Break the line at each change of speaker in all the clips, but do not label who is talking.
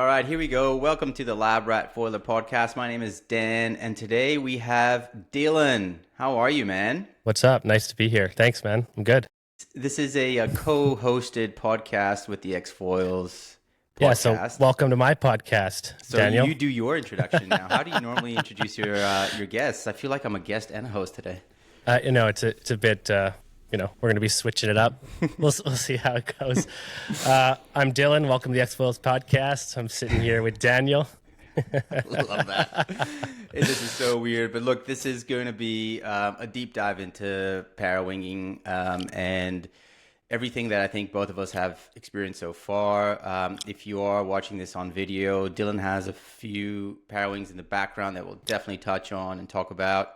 All right, here we go. Welcome to the Lab Rat Foiler podcast. My name is Dan, and today we have Dylan. How are you, man?
What's up? Nice to be here. Thanks, man. I'm good.
This is a co-hosted podcast with the X-Foils podcast.
Yeah, so welcome to my podcast,
so
Daniel.
You do your introduction now. How do you normally introduce your guests? I feel like I'm a guest and a host today.
It's a bit, we're going to be switching it up. We'll see how it goes. I'm Dylan. Welcome to the X-Foils podcast. I'm sitting here with Daniel.
Love that. This is so weird. But look, this is going to be a deep dive into Parawinging and everything that I think both of us have experienced so far. If you are watching this on video, Dylan has a few Parawings in the background that we'll definitely touch on and talk about.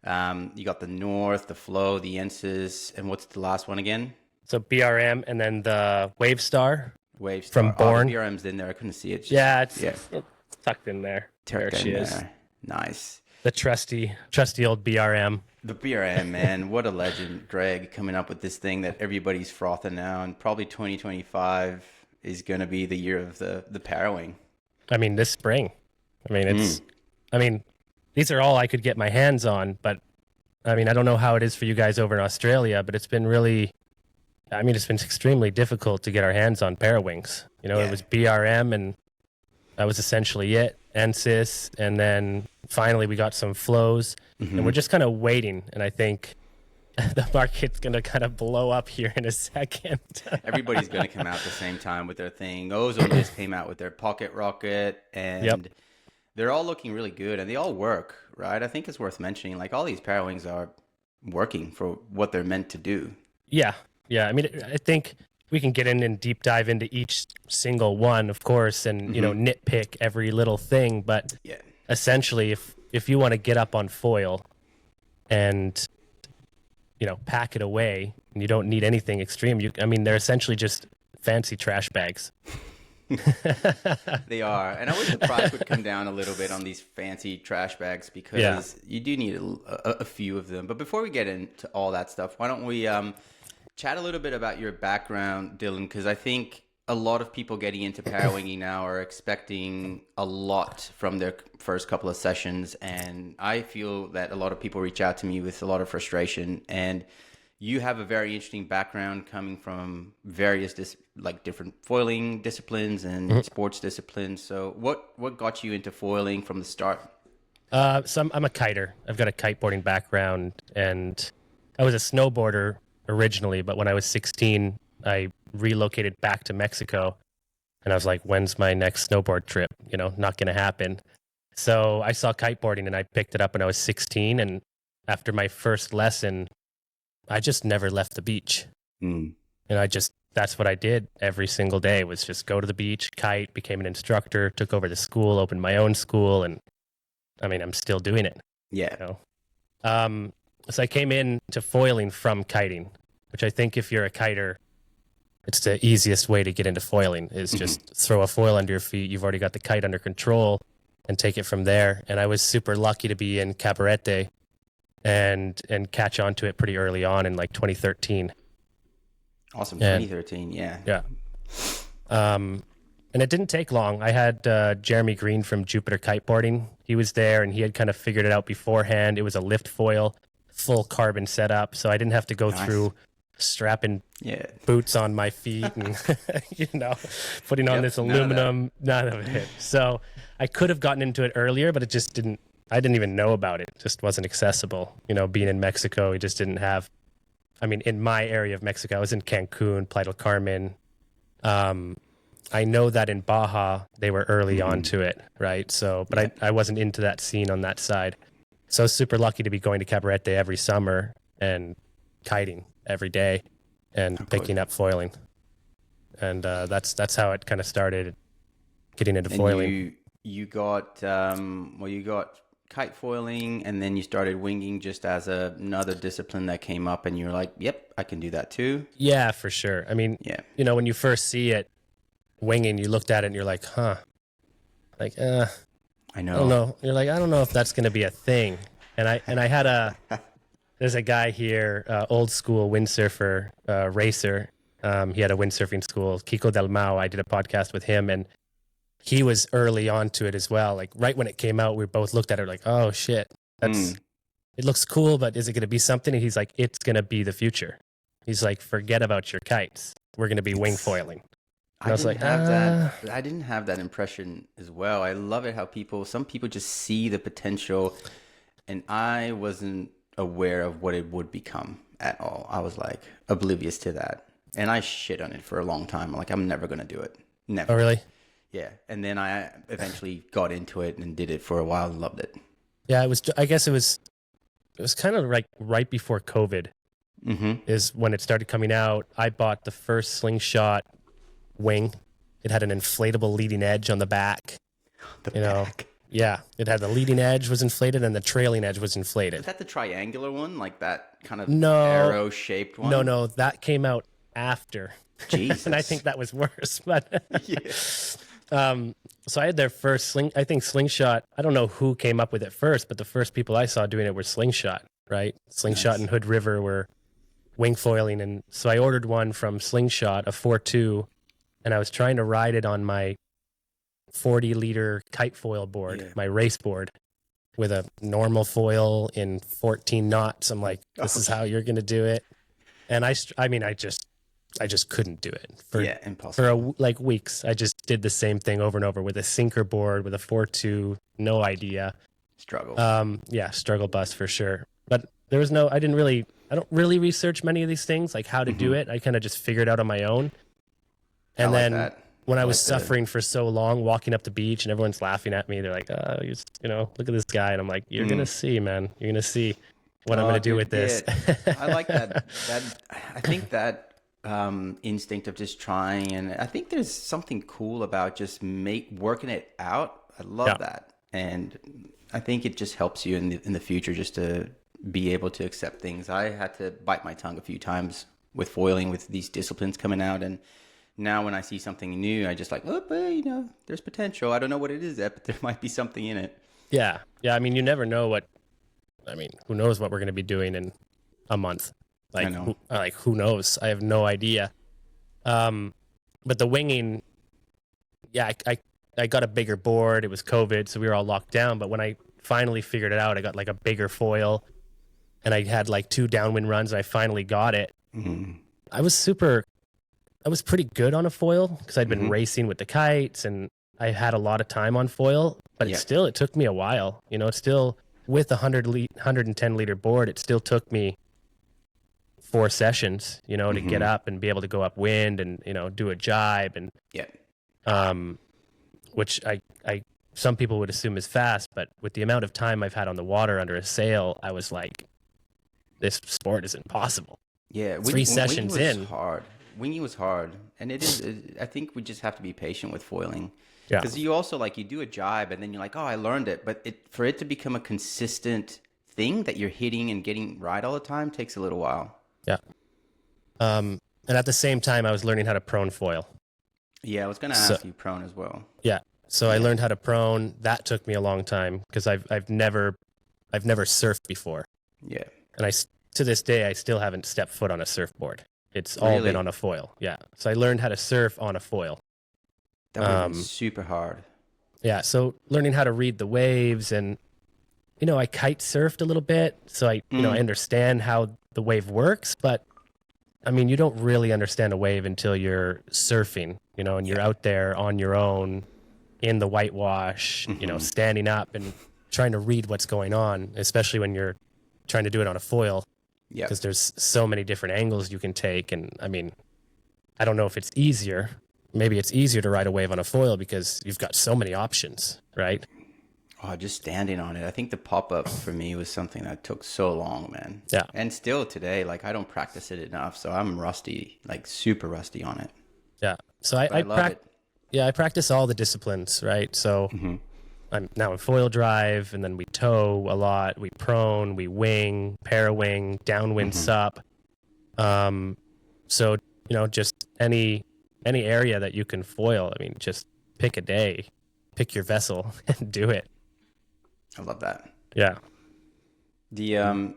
You got the North, the Flow, the Ensis, and what's the last one again?
So BRM and then the Wave Star.
Wave
Star. From Born.
The BRM's in there. I couldn't see it.
It's tucked in there. There she is.
Nice.
The trusty old BRM.
The BRM, man. What a legend. Greg coming up with this thing that everybody's frothing now, and probably 2025 is going to be the year of the Parawing.
I mean, this spring. These are all I could get my hands on, but I mean, I don't know how it is for you guys over in Australia, but it's been extremely difficult to get our hands on Parawings. It was BRM and that was essentially it, Ensis, and then finally we got some flows, and we're just kind of waiting, and I think the market's going to kind of blow up here in a second.
Everybody's going to come out at the same time with their thing. Ozone just came out with their pocket rocket, and they're all looking really good, and they all work, right? I think it's worth mentioning, like, all these Parawings are working for what they're meant to do.
Yeah. I mean, I think we can get in and deep dive into each single one, of course, and, nitpick every little thing. But essentially, if you want to get up on foil and, pack it away, and you don't need anything extreme, they're essentially just fancy trash bags.
They are, and I wish the price would come down a little bit on these fancy trash bags because you do need a few of them. But before we get into all that stuff, why don't we chat a little bit about your background, Dylan? Because I think a lot of people getting into Parawinging now are expecting a lot from their first couple of sessions, and I feel that a lot of people reach out to me with a lot of frustration. And you have a very interesting background coming from various different foiling disciplines and sports disciplines. So what got you into foiling from the start?
So I'm a kiter. I've got a kiteboarding background, and I was a snowboarder originally, but when I was 16, I relocated back to Mexico, and I was like, when's my next snowboard trip? Not going to happen. So I saw kiteboarding, and I picked it up when I was 16, and after my first lesson, I just never left the beach. And that's what I did every single day, was just go to the beach, kite, became an instructor, took over the school, opened my own school. And I'm still doing it.
Yeah.
So I came into foiling from kiting, which I think if you're a kiter, it's the easiest way to get into foiling is just throw a foil under your feet. You've already got the kite under control and take it from there. And I was super lucky to be in Cabarete and catch on to it pretty early on in like 2013.
Awesome. 2013. Yeah.
And it didn't take long. I had Jeremy Green from Jupiter Kiteboarding. He was there, and he had kind of figured it out beforehand. It was a lift foil, full carbon setup, so I didn't have to go through strapping boots on my feet and putting on this aluminum. None of it. So I could have gotten into it earlier, but it just didn't. I didn't even know about it. It just wasn't accessible. Being in Mexico, we just didn't have. In my area of Mexico, I was in Cancun, Playa del Carmen. I know that in Baja, they were early on to it, right? So, but I wasn't into that scene on that side. So I was super lucky to be going to Cabarete every summer and kiting every day and picking up foiling. And that's how it kind of started getting into foiling.
You got kite foiling, and then you started winging just as another discipline that came up, and you were like, yep, I can do that too.
Yeah, for sure. When you first see it winging, you looked at it and you're like, I know. I don't know. You're like, I don't know if that's going to be a thing. And I had there's a guy here, old school windsurfer, racer. He had a windsurfing school, Kiko Del Mao. I did a podcast with him, and he was early onto it as well. Like right when it came out, we both looked at it like, oh shit, it looks cool, but is it going to be something? And he's like, it's going to be the future. He's like, forget about your kites. We're going to be wing foiling. And I was like,
I didn't have that impression as well. I love it how some people just see the potential, and I wasn't aware of what it would become at all. I was like oblivious to that. And I shit on it for a long time. I'm like, I'm never going to do it. Never.
Oh, really?
Yeah. And then I eventually got into it and did it for a while and loved it.
Yeah, I guess it was kind of like right before COVID is when it started coming out. I bought the first slingshot wing. It had an inflatable leading edge on the back. Yeah, it had the leading edge was inflated and the trailing edge was inflated.
Is that the triangular one? Like that kind of
arrow
shaped one?
No, that came out after.
Jesus.
And I think that was worse. But so I had their first slingshot. I don't know who came up with it first, but the first people I saw doing it were slingshot, right? Slingshot and Hood River were wing foiling. And so I ordered one from Slingshot, a 4.2, and I was trying to ride it on my 40-liter kite foil board, my race board, with a normal foil in 14 knots. I'm like, this is how you're going to do it. And I just couldn't do it
impossible.
For weeks. I just did the same thing over and over with a sinker board, with a 4.2, no idea.
Struggle.
Struggle bus for sure. But there was I don't really research many of these things, like how to do it. I kind of just figured out on my own. And then when I was suffering for so long, walking up the beach and everyone's laughing at me, they're like, oh, look at this guy. And I'm like, you're going to see, man. You're going to see what I'm going to do with this.
I like that. I think that instinct of just trying. And I think there's something cool about just working it out. I love that. And I think it just helps you in the future just to be able to accept things. I had to bite my tongue a few times with foiling, with these disciplines coming out. And now when I see something new, I just like, there's potential. I don't know what it is yet, but there might be something in it. Yeah.
Yeah. I mean, you never know who knows what we're going to be doing in a month.
I know.
Who knows? I have no idea. But the winging, I got a bigger board. It was COVID, so we were all locked down. But when I finally figured it out, I got like a bigger foil, and I had like 2 downwind runs, and I finally got it. I was pretty good on a foil because I'd been racing with the kites, and I had a lot of time on foil. But it took me a while. It's still with a 110 liter board. It still took me 4 sessions, to get up and be able to go upwind and, do a jibe and, which I some people would assume is fast, but with the amount of time I've had on the water under a sail, I was like, this sport is impossible.
Yeah.
3 sessions in.
Winging was hard. And it is, I think we just have to be patient with foiling.
Yeah.
Because you also you do a jibe and then you're like, oh, I learned it. But for it to become a consistent thing that you're hitting and getting right all the time takes a little while.
Yeah. And at the same time, I was learning how to prone foil.
Yeah, I was going to ask you prone as well.
Yeah. So I learned how to prone. That took me a long time because I've never surfed before.
Yeah.
And to this day, I still haven't stepped foot on a surfboard. It's all been on a foil. Yeah. So I learned how to surf on a foil.
That would have been super hard.
Yeah. So learning how to read the waves and, I kite surfed a little bit. So I understand how the wave works, but I mean, you don't really understand a wave until you're surfing, and you're out there on your own in the whitewash, standing up and trying to read what's going on, especially when you're trying to do it on a foil. Yeah. Because there's so many different angles you can take. And I mean, I don't know if it's easier. Maybe it's easier to ride a wave on a foil because you've got so many options, right?
Oh, just standing on it. I think the pop-up for me was something that took so long, man.
Yeah.
And still today, I don't practice it enough. So I'm rusty, super rusty on it.
Yeah. So I love it. Yeah, I practice all the disciplines, right? So I'm now in foil drive, and then we tow a lot. We prone, we wing, parawing, downwind sup. So, just any area that you can foil. I mean, just pick a day, pick your vessel and do it.
I love that.
Yeah.
The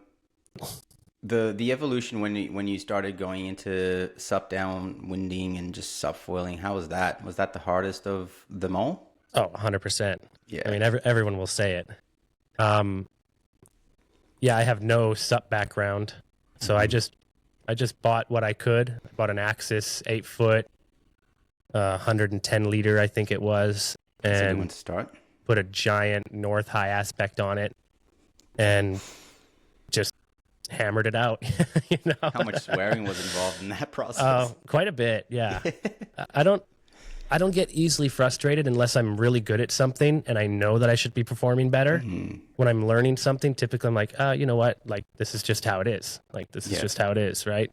evolution when you started going into sup downwinding and just sup foiling, how was that? Was that the hardest of them all?
Oh, 100%.
Yeah.
I mean, everyone will say it. Yeah, I have no sup background, so I just bought what I could. I bought an Axis 8-foot, 110 liter, I think it was,
That's a good one
and
to start.
put a giant North high aspect on it, and just hammered it out. You know,
How much swearing was involved in that process?
quite a bit. Yeah, I don't get easily frustrated unless I'm really good at something and I know that I should be performing better. When I'm learning something, typically I'm like, you know what? Like, this is just how it is. Like, this is just how it is, right?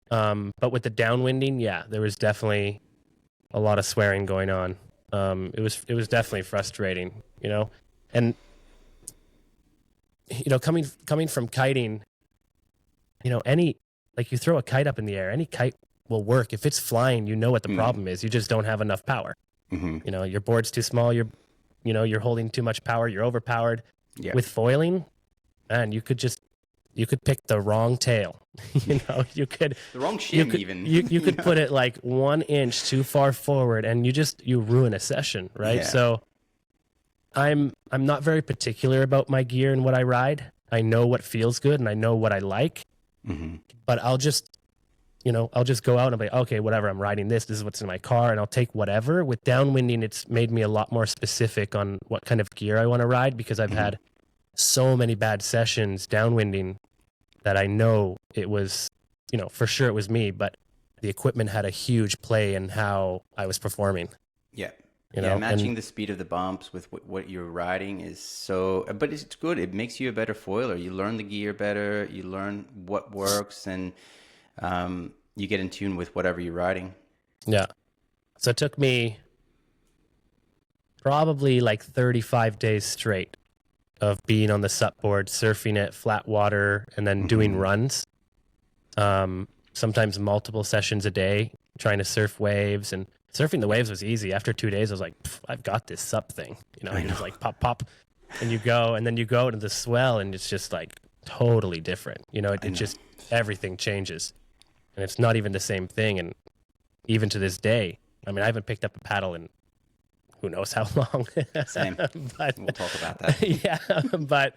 But with the downwinding, yeah, there was definitely a lot of swearing going on. It was definitely frustrating, you know? And, you know, coming from kiting, you know, like you throw a kite up in the air, any kite will work. If it's flying, you know what the problem is. You just don't have enough power. You know, your board's too small. You're holding too much power. You're overpowered.
Yeah.
With foiling, man, you could pick the wrong tail. You know, you could
The wrong shim even.
You could put it like 1 inch too far forward, and you ruin a session, right?
Yeah.
So, I'm not very particular about my gear and what I ride. I know what feels good and I know what I like, but I'll just go out and be like, okay, whatever, I'm riding this. This is what's in my car, and I'll take whatever. With downwinding, it's made me a lot more specific on what kind of gear I want to ride, because I've had so many bad sessions downwinding that I know it was, you know, for sure it was me, but the equipment had a huge play in how I was performing.
Yeah.
You know,
matching the speed of the bumps with what you're riding is so, but it's good. It makes you a better foiler. You learn the gear better. You learn what works, and you get in tune with whatever you're riding.
Yeah. So it took me probably like 35 days straight of being on the sup board, surfing it, flat water, and then doing runs. Sometimes multiple sessions a day, trying to surf waves. And surfing the waves was easy. After 2 days, I was like, I've got this sup thing. You know, you just like pop, pop, and you go, and then you go to the swell, and it's just like totally different. You know, it just, everything changes. And it's not even the same thing. And even to this day, I mean, I haven't picked up a paddle in who knows how long.
Same.
But,
We'll talk about that.
yeah, but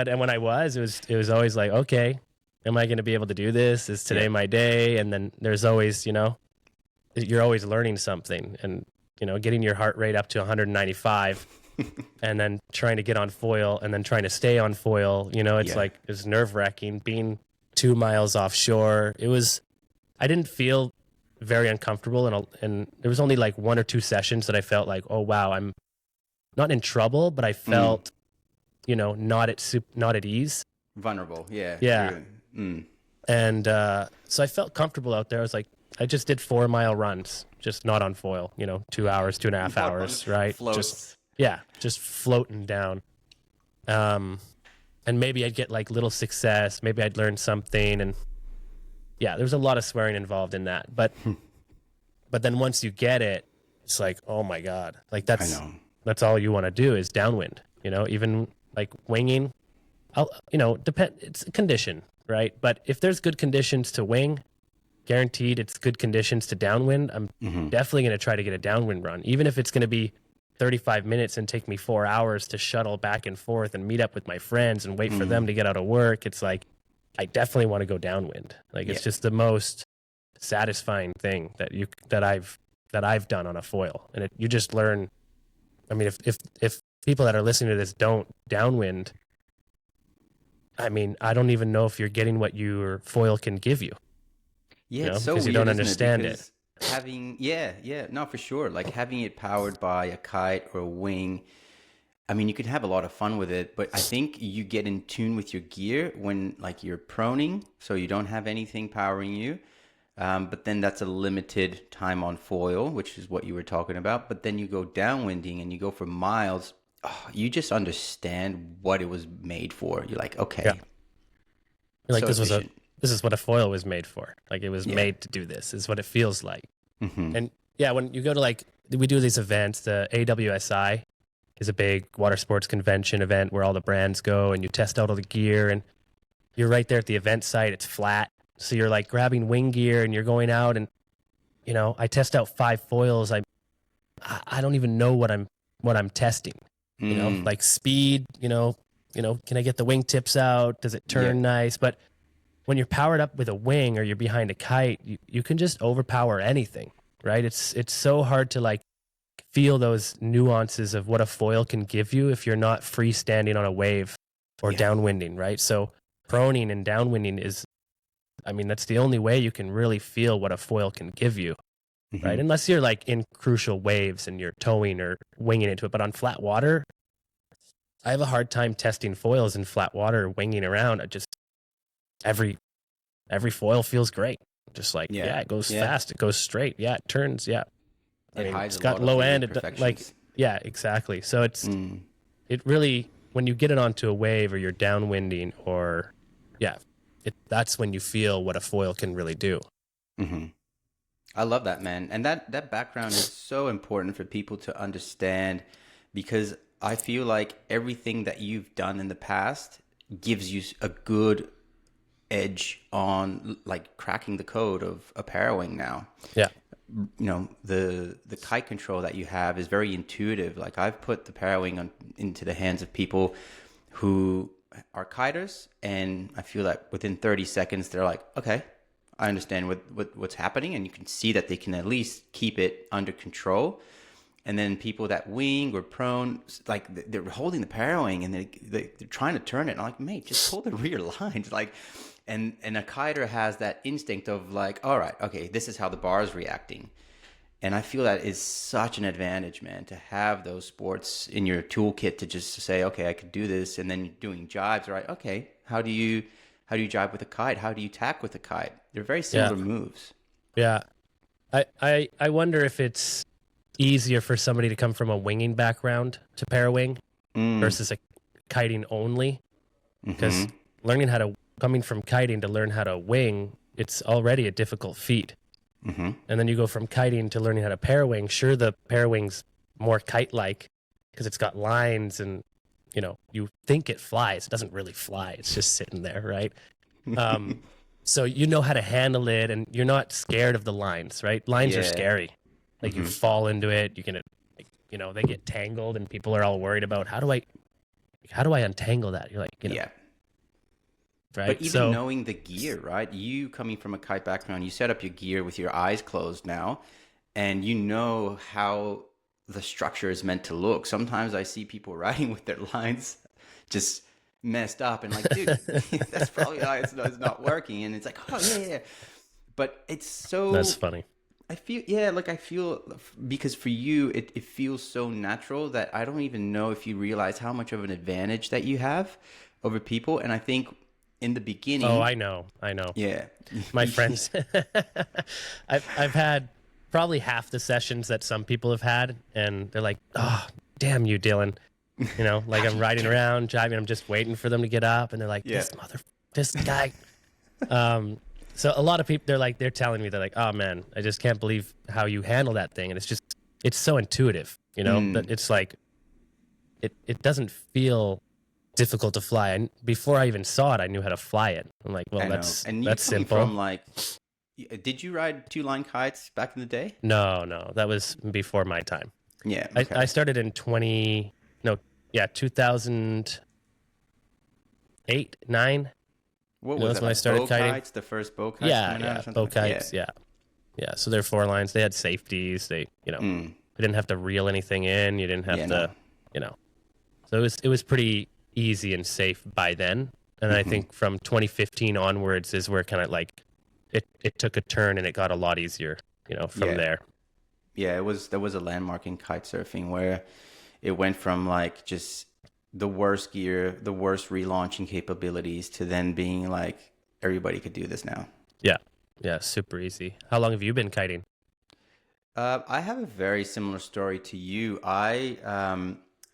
and when I was, it was always like, okay, am I going to be able to do this? Is today my day? And then there's always, you know, you're always learning something, and, you know, getting your heart rate up to 195 and then trying to get on foil and then trying to stay on foil, you know, it's like, it's nerve wracking being 2 miles offshore. I didn't feel very uncomfortable, and there was only like 1 or 2 sessions that I felt like, oh wow, I'm not in trouble, but I felt, you know, not at ease,
Vulnerable. Yeah.
And so I felt comfortable out there. I was like, I just did 4 mile runs, just not on foil, you know, 2 hours, 2.5 hours, right?
Floats.
Just floating down. And maybe I'd get like little success. Maybe I'd learn something. And yeah, there's a lot of swearing involved in that. But then once you get it, it's like, oh my God, like that's all you want to do is downwind, you know, even like winging. It's a condition, right? But if there's good conditions to wing, guaranteed it's good conditions to downwind, I'm definitely going to try to get a downwind run, even if it's going to be 35 minutes and take me 4 hours to shuttle back and forth and meet up with my friends and wait for them to get out of work. It's like, I definitely want to go downwind. Like, it's just the most satisfying thing that I've done on a foil. And you just learn. I mean, if people that are listening to this don't downwind, I mean, I don't even know if you're getting what your foil can give you.
Yeah,
you know,
it's so
because
weird,
you don't
isn't
understand
it? Having, no, for sure. Like having it powered by a kite or a wing, I mean, you can have a lot of fun with it, but I think you get in tune with your gear when like you're proning, so you don't have anything powering you. But then that's a limited time on foil, which is what you were talking about. But then you go downwinding and you go for miles. Oh, you just understand what it was made for. You're like, okay.
Yeah. You're like,
so
this is what a foil was made for. Like, it was made to do this. Is what it feels like. And yeah, when you go to like, we do these events, the AWSI is a big water sports convention event where all the brands go and you test out all the gear, and you're right there at the event site. It's flat. So you're like grabbing wing gear and you're going out, and, you know, I test out 5 foils. I I don't even know what I'm testing. You know, like speed. You know, can I get the wingtips out? Does it turn nice? But when you're powered up with a wing or you're behind a kite, you can just overpower anything, right? It's so hard to like feel those nuances of what a foil can give you if you're not freestanding on a wave or downwinding, right? So proning and downwinding is, I mean, that's the only way you can really feel what a foil can give you, right? Unless you're like in crucial waves and you're towing or winging into it. But on flat water, I have a hard time testing foils in flat water, winging around. I just, every foil feels great. Just like, it goes fast, it goes straight. Yeah, it turns, I mean, it's got low end, exactly. So it's, it really, when you get it onto a wave or you're downwinding or, that's when you feel what a foil can really do.
I love that, man. And that background is so important for people to understand, because I feel like everything that you've done in the past gives you a good edge on like cracking the code of a Parawing now. Yeah. You know, the kite control that you have is very intuitive. Like I've put the Parawing into the hands of people who are kiters, and I feel like within 30 seconds they're like, okay, I understand what's happening, and you can see that they can at least keep it under control. And then people that wing or prone, like they're holding the Parawing and they're trying to turn it. And I'm like, mate, just hold the rear lines. Like, and a kiter has that instinct of like, all right, okay, this is how the bar is reacting. And I feel that is such an advantage, man, to have those sports in your toolkit to just say, okay, I could do this. And then doing jibes, right? Okay, how do you jibe with a kite? How do you tack with a kite? They're very similar moves.
Yeah. I wonder if it's easier for somebody to come from a winging background to Parawing versus a kiting only. Because coming from kiting to learn how to wing, it's already a difficult feat. And then you go from kiting to learning how to Parawing. Sure, the Parawing's more kite-like because it's got lines and, you know, you think it flies. It doesn't really fly. It's just sitting there, right? So you know how to handle it, and you're not scared of the lines, right? Lines are scary. Like you fall into it, you can, you know, they get tangled, and people are all worried about how do I untangle that? You're like, you know, right?
But even knowing the gear, right? You coming from a kite background, you set up your gear with your eyes closed now, and you know how the structure is meant to look. Sometimes I see people riding with their lines just messed up, and like, dude, that's probably why it's not working. And it's like, oh yeah. But it's so,
that's funny.
I feel because for you it feels so natural that I don't even know if you realize how much of an advantage that you have over people. And I think in the beginning,
I know, yeah, my friends, I've had probably half the sessions that some people have had, and they're like, oh damn you, Dylan, you know, like I'm riding around jiving, I'm just waiting for them to get up, and they're like, this guy. So a lot of people, they're telling me, they're like, oh man, I just can't believe how you handle that thing. And it's so intuitive, you know, that it's like, it doesn't feel difficult to fly. And before I even saw it, I knew how to fly it. I'm like, well, that's simple.
From like, did you ride 2-line kites back in the day?
No, that was before my time.
Yeah.
Okay. I started in 2008, 9.
What was that? When I started kiting? Kites, the first bow kites?
Yeah, bow kites, yeah. So they're 4 lines. They had safeties. They, you know, they didn't have to reel anything in. You didn't have to, you know. So it was pretty easy and safe by then. And I think from 2015 onwards is where kind of like it took a turn and it got a lot easier, you know, from there.
Yeah, there was a landmark in kitesurfing where it went from like just the worst gear, the worst relaunching capabilities, to then being like, everybody could do this now.
Yeah, super easy. How long have you been kiting?
I have a very similar story to you. I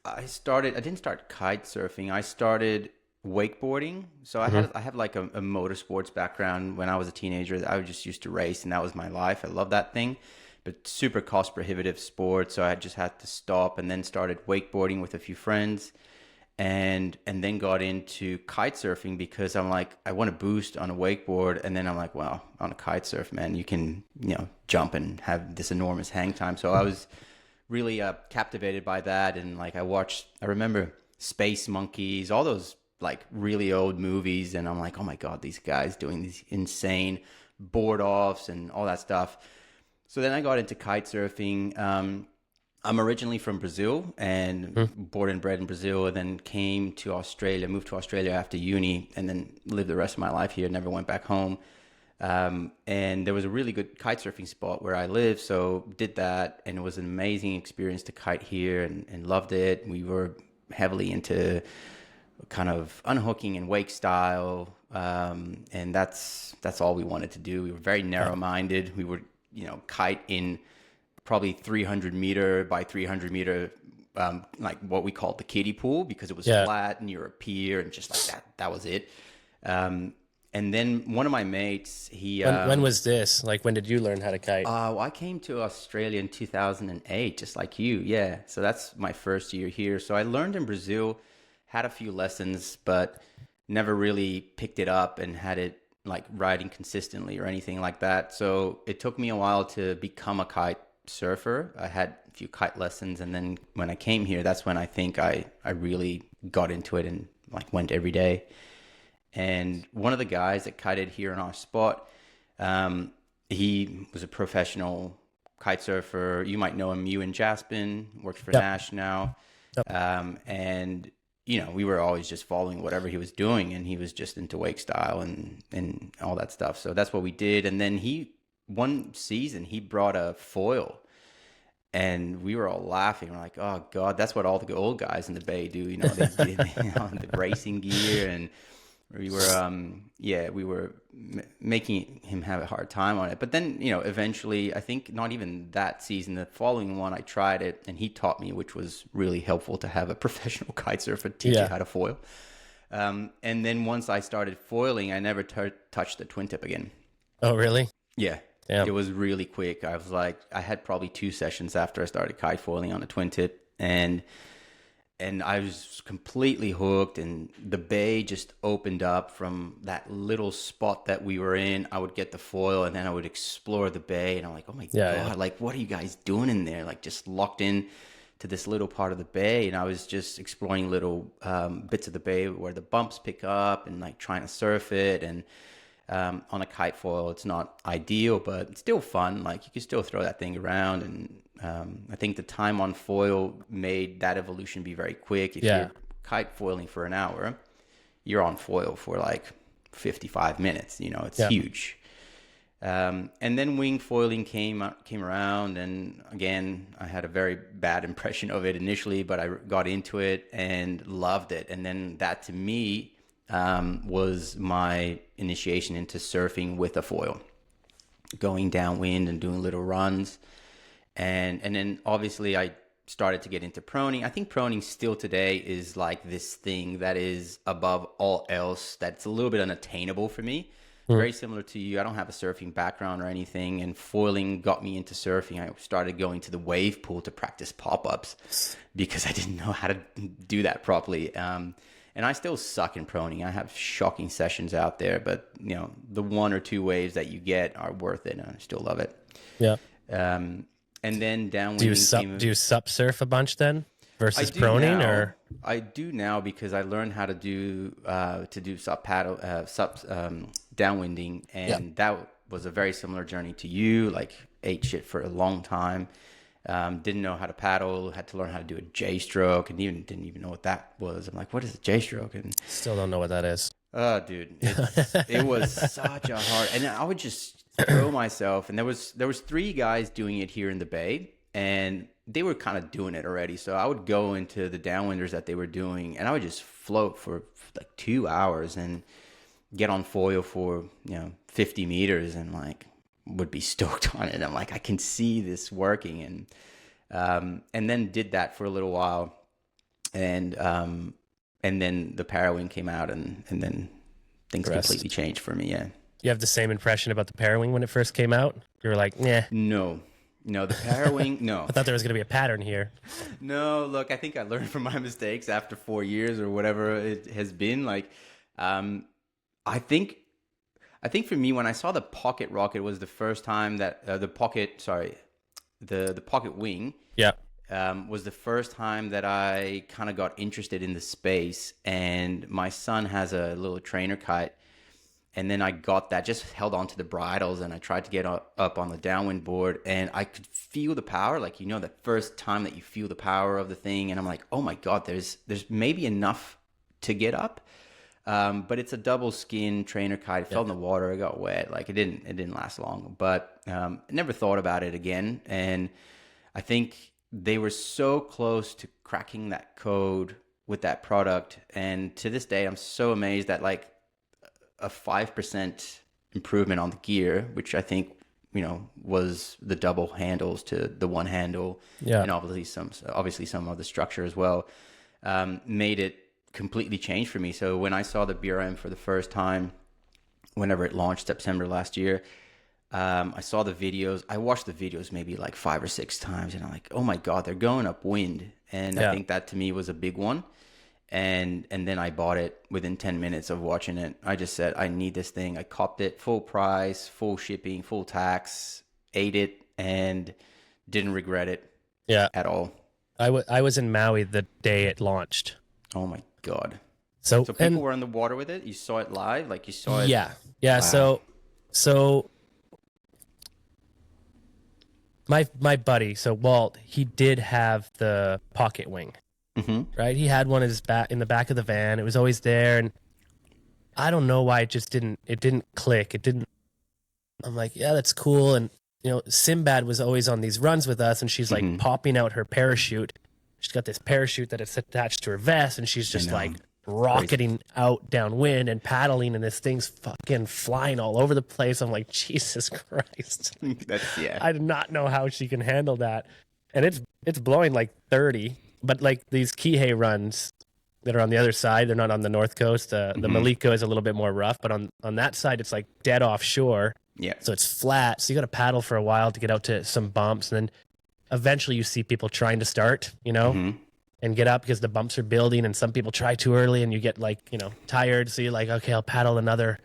didn't start kite surfing. I started wakeboarding. So I have like a motorsports background. When I was a teenager, I just used to race, and that was my life. I love that thing, but super cost prohibitive sport. So I just had to stop, and then started wakeboarding with a few friends. And then got into kite surfing because I'm like, I want to boost on a wakeboard. And then I'm like, wow, on a kite surf, man, you can, you know, jump and have this enormous hang time. So I was really captivated by that. And like I remember Space Monkeys, all those like really old movies, and I'm like, oh my god, these guys doing these insane board offs and all that stuff. So then I got into kite surfing. I'm originally from Brazil and born and bred in Brazil, and then came to Australia, moved to Australia after uni, and then lived the rest of my life here. Never went back home. And there was a really good kite surfing spot where I live, so did that, and it was an amazing experience to kite here, and loved it. We were heavily into kind of unhooking and wake style, and that's all we wanted to do. We were very narrow-minded. We would, kite in probably 300 meter by 300 meter, like what we called the kiddie pool, because it was flat near a pier, and just like that was it. And then one of my mates,
when was this? Like, when did you learn how to kite?
I came to Australia in 2008, just like you. Yeah. So that's my first year here. So I learned in Brazil, had a few lessons, but never really picked it up and had it like riding consistently or anything like that. So it took me a while to become a kite surfer. I had a few kite lessons, and then when I came here, that's when I think I really got into it and like went every day. And one of the guys that kited here in our spot, he was a professional kite surfer. You might know him, Ewan Jaspin, works for Nash now. And, we were always just following whatever he was doing, and he was just into wake style and all that stuff. So that's what we did. And then one season, he brought a foil, and we were all laughing. We're like, oh, God, that's what all the old guys in the Bay do. They did the racing gear, and we were making him have a hard time on it. But then, eventually, I think not even that season, the following one, I tried it, and he taught me, which was really helpful to have a professional kite surfer teach you how to foil. And then once I started foiling, I never touched the twin tip again.
Oh, really?
Yeah.
Damn.
It was really quick. I was like, I had probably 2 sessions after I started kite foiling on a twin tip, and I was completely hooked, and the bay just opened up from that little spot that we were in. I would get the foil, and then I would explore the bay, and I'm like, oh my God, like, what are you guys doing in there? Like, just locked in to this little part of the bay, and I was just exploring little bits of the bay where the bumps pick up, and like trying to surf it. And on a kite foil, it's not ideal, but it's still fun. Like, you can still throw that thing around, and I think the time on foil made that evolution be very quick. If you're kite foiling for an hour, you're on foil for like 55 minutes. It's huge. And then wing foiling came around, and again, I had a very bad impression of it initially, but I got into it and loved it. And then that, to me, was my initiation into surfing with a foil, going downwind and doing little runs. And then obviously I started to get into proning. I think proning still today is like this thing that is above all else, that's a little bit unattainable for me. Very similar to you. I don't have a surfing background or anything, and foiling got me into surfing. I started going to the wave pool to practice pop-ups because I didn't know how to do that properly. And I still suck in proning. I have shocking sessions out there, but the 1 or 2 waves that you get are worth it, and I still love it.
Yeah.
And then downwinding.
Do you sup surf a bunch then versus proning,
now,
or?
I do now, because I learned how to do sup paddle, downwinding, and that was a very similar journey to you. Like, ate shit for a long time. Didn't know how to paddle, had to learn how to do a J stroke, and didn't even know what that was. I'm like, what is a J stroke? And
still don't know what that is.
Oh, dude, it was such a hard, and I would just throw myself. And there was 3 guys doing it here in the Bay, and they were kind of doing it already. So I would go into the downwinders that they were doing, and I would just float for like 2 hours and get on foil for 50 meters, and like would be stoked on it. I'm like, I can see this working, and then did that for a little while, and then the Parawing came out, and then things completely changed for me. Yeah.
You have the same impression about the Parawing when it first came out? You were like, yeah.
No, the Parawing, no.
I thought there was going to be a pattern here.
No, look, I think I learned from my mistakes after 4 years or whatever it has been. Like, I think for me, when I saw the Pocket Rocket was the first time that the Pocket Wing.
Yeah.
was the first time that I kind of got interested in the space. And my son has a little trainer kite. And then I got that, just held onto the bridles, and I tried to get up on the downwind board, and I could feel the power. Like, the first time that you feel the power of the thing, and I'm like, oh my God, there's maybe enough to get up. But it's a double skin trainer kite. It fell in the water. It got wet. Like, it didn't last long, but I never thought about it again. And I think they were so close to cracking that code with that product. And to this day, I'm so amazed that like a 5% improvement on the gear, which I think, was the double handles to the one handle, and obviously some of the structure as well, made it completely change for me. So when I saw the BRM for the first time, whenever it launched September last year, I saw the videos. I watched the videos maybe like 5 or 6 times, and I'm like, oh my God, they're going upwind. And I think that to me was a big one. And then I bought it within 10 minutes of watching it. I just said, I need this thing. I copped it, full price, full shipping, full tax, ate it, and didn't regret it at all.
I was in Maui the day it launched.
Oh my God.
So
people were in the water with it? You saw it live? Like you saw it?
Yeah.
Wow.
So my buddy, so Walt, he did have the pocket wing.
Mm-hmm.
Right, he had one in the back of the van. It was always there, and I don't know why it didn't click. I'm like, yeah, that's cool. And Sinbad was always on these runs with us, and she's like popping out her parachute. She's got this parachute that is attached to her vest, and she's just like rocketing out downwind and paddling, and this thing's fucking flying all over the place. I'm like, Jesus Christ. I did not know how she can handle that. And it's blowing like 30. But like these Kihei runs that are on the other side, they're not on the north coast. The Maliko is a little bit more rough, but on that side, it's like dead offshore.
Yeah.
So it's flat. So you got to paddle for a while to get out to some bumps. And then eventually you see people trying to start, and get up because the bumps are building, and some people try too early and you get like, tired. So you're like, okay, I'll paddle another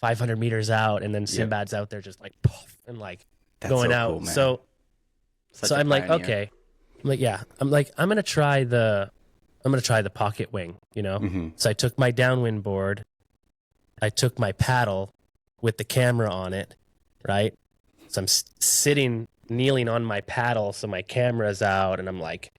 500 meters out. And then Sinbad's out there just like, poof, and like going out. Cool, so I'm like, okay. I'm like, yeah. I'm gonna try the pocket wing, So I took my downwind board, I took my paddle with the camera on it, right? So I'm kneeling on my paddle, so my camera's out, and I'm like,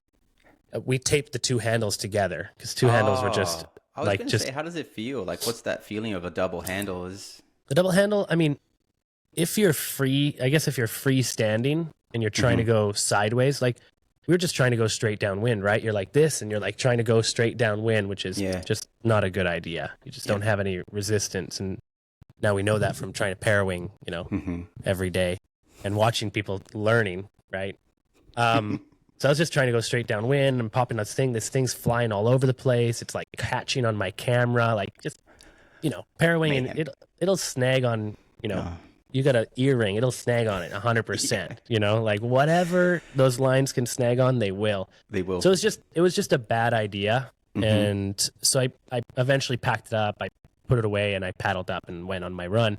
we taped the two handles together because two handles were just
I was gonna say, how does it feel? Like, what's that feeling of a double handle?
The double handle? I mean, if you're freestanding and you're trying to go sideways, like. We were just trying to go straight downwind, right? You're like this, and you're like trying to go straight downwind, which is just not a good idea. You just don't have any resistance. And now we know that from trying to parawing, every day and watching people learning, right? So I was just trying to go straight downwind and popping this thing. This thing's flying all over the place. It's like catching on my camera, like just, parawing, and it'll snag on, you got an earring, it'll snag on it 100%, like whatever those lines can snag on, they will. So it was just a bad idea. And so I eventually packed it up, I put it away, and I paddled up and went on my run.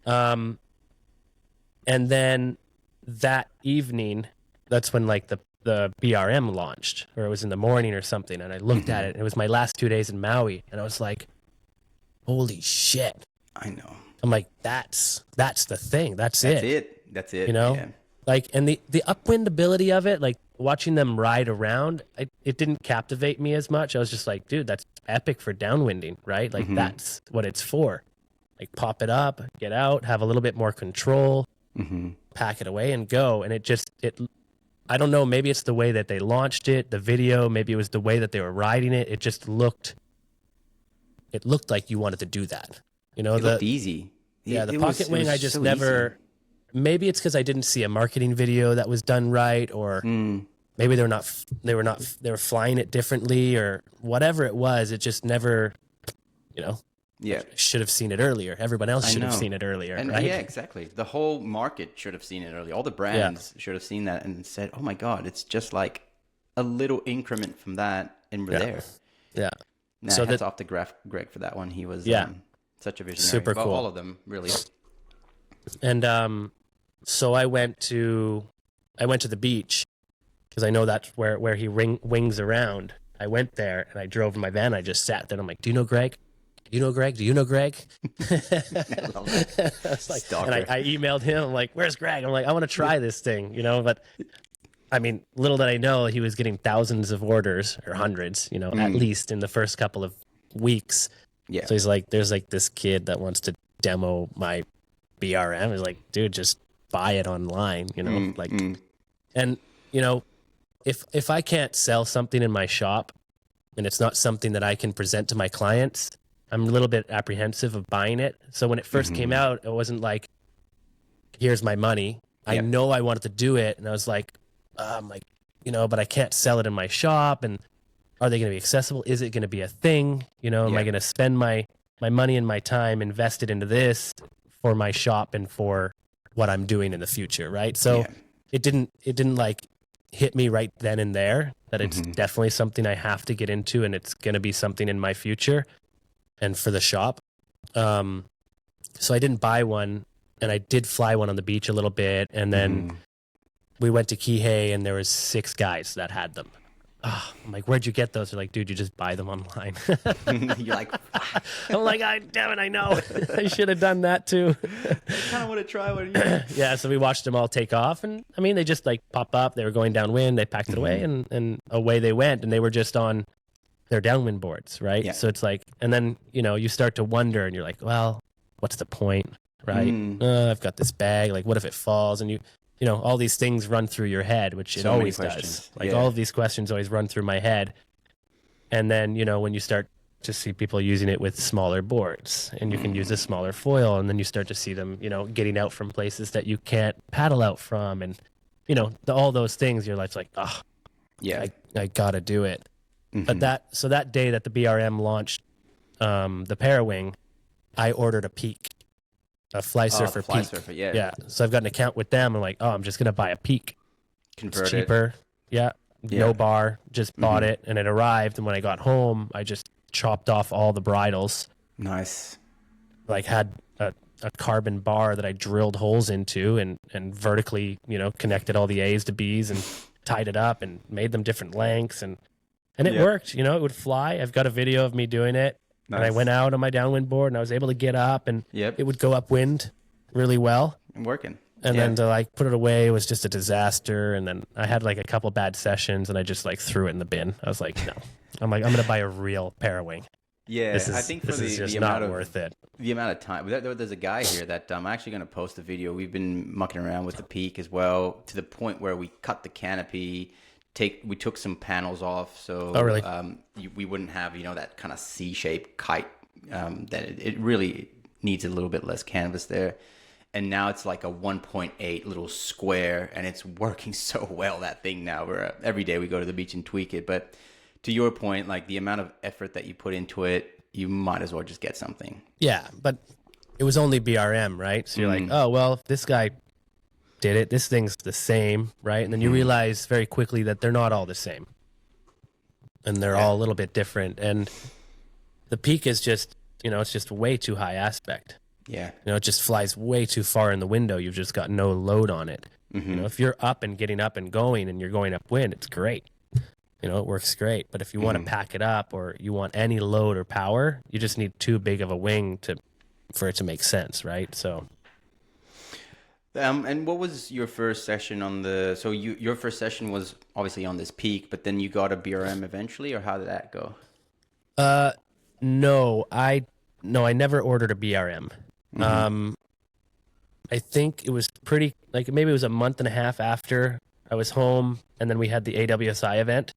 And then that evening, that's when like the BRM launched, or it was in the morning or something. And I looked at it, and it was my last 2 days in Maui. And I was like, holy shit.
I know.
I'm like, that's the thing. That's it.
That's it.
Yeah. Like, and the upwind ability of it, like watching them ride around, it didn't captivate me as much. I was just like, dude, that's epic for downwinding, right? Like that's what it's for. Like pop it up, get out, have a little bit more control, pack it away and go. And it I don't know, maybe it's the way that they launched it, the video, maybe it was the way that they were riding it. It just looked like you wanted to do that. It
looked easy.
The pocket wing, I just so never. Easy. Maybe it's because I didn't see a marketing video that was done right, or maybe they were flying it differently, or whatever it was. It just never, should have seen it earlier. Everyone else should have seen it earlier, right?
Yeah, exactly. The whole market should have seen it earlier. All the brands should have seen that and said, "Oh my God, it's just like a little increment from that, and we're there."
Yeah.
So hats off to Greg for that one. He was such a visionary.
Super cool.
All of them, really.
And so I went to the beach, because I know that's where he wings around. I went there and I drove in my van. I just sat there and I'm like, do you know Greg? Do you know Greg? Do you know Greg?
I love that.
And I emailed him. I'm like, where's Greg? I'm like, I want to try this thing, but I mean, little did I know he was getting thousands of orders, or hundreds, at least in the first couple of weeks.
Yeah.
So he's like, there's like this kid that wants to demo my BRM. He's like, dude, just buy it online, and if I can't sell something in my shop and it's not something that I can present to my clients, I'm a little bit apprehensive of buying it. So when it first came out, it wasn't like, here's my money. I know I wanted to do it. And I was like, but I can't sell it in my shop. And are they going to be accessible? Is it going to be a thing? Am I going to spend my money and my time invested into this for my shop and for what I'm doing in the future? Right. So it didn't like hit me right then and there that it's definitely something I have to get into, and it's going to be something in my future and for the shop. So I didn't buy one, and I did fly one on the beach a little bit. And then we went to Kihei and there was 6 guys that had them. Oh, I'm like, where'd you get those? They're like, dude, you just buy them online.
You're like,
I'm like, damn it, I know. I should have done that too.
I kind of want to try one.
Yeah, so we watched them all take off, and I mean, they just like pop up. They were going downwind. They packed it away, and away they went. And they were just on their downwind boards, right? Yeah. So it's like, and then you start to wonder, and you're like, well, what's the point, right? I've got this bag. Like, what if it falls? And all these things run through your head, which it always does. Like all of these questions always run through my head. And then, when you start to see people using it with smaller boards, and you can use a smaller foil, and then you start to see them, getting out from places that you can't paddle out from. And, all those things, your life's like, oh, yeah, I gotta do it. But that day that the BRM launched, the Parawing, I ordered a peak. A fly surfer peak. Yeah. So I've got an account with them. I'm like, I'm just going to buy a peak. It's cheaper. Yeah. No bar. Just bought it, and it arrived. And when I got home, I just chopped off all the bridles.
Nice.
Like had a carbon bar that I drilled holes into and vertically, connected all the A's to B's and tied it up and made them different lengths. And it worked. It would fly. I've got a video of me doing it. Nice. And I went out on my downwind board, and I was able to get up, and it would go upwind really well.
Working.
And then to like put it away was just a disaster. And then I had like a couple bad sessions, and I just like threw it in the bin. I was like, no. I'm like, I'm going to buy a real Parawing.
Yeah, I think
this is just not worth it.
The amount of time. There's a guy here that I'm actually going to post a video. We've been mucking around with the peak as well, to the point where we cut the canopy. We took some panels off, so
really?
We wouldn't have that kind of C-shaped kite. That it really needs a little bit less canvas there, and now it's like a 1.8 little square, and it's working so well, that thing now. Where every day we go to the beach and tweak it. But to your point, like the amount of effort that you put into it, you might as well just get something.
Yeah, but it was only BRM, right? So you're like, oh well, if this guy did it, this thing's the same, right? And then you realize very quickly that they're not all the same, and they're all a little bit different. And the peak is just, it's just way too high aspect. Yeah, it just flies way too far in the window. You've just got no load on it. If you're up and getting up and going, and you're going upwind, it's great. It works great. But if you want to pack it up, or you want any load or power, you just need too big of a wing for it to make sense, right? So.
And what was your first session on the? So your first session was obviously on this peak, but then you got a BRM eventually, or how did that go?
No, I never ordered a BRM. I think it was maybe it was a month and a half after I was home, and then we had the AWSI event.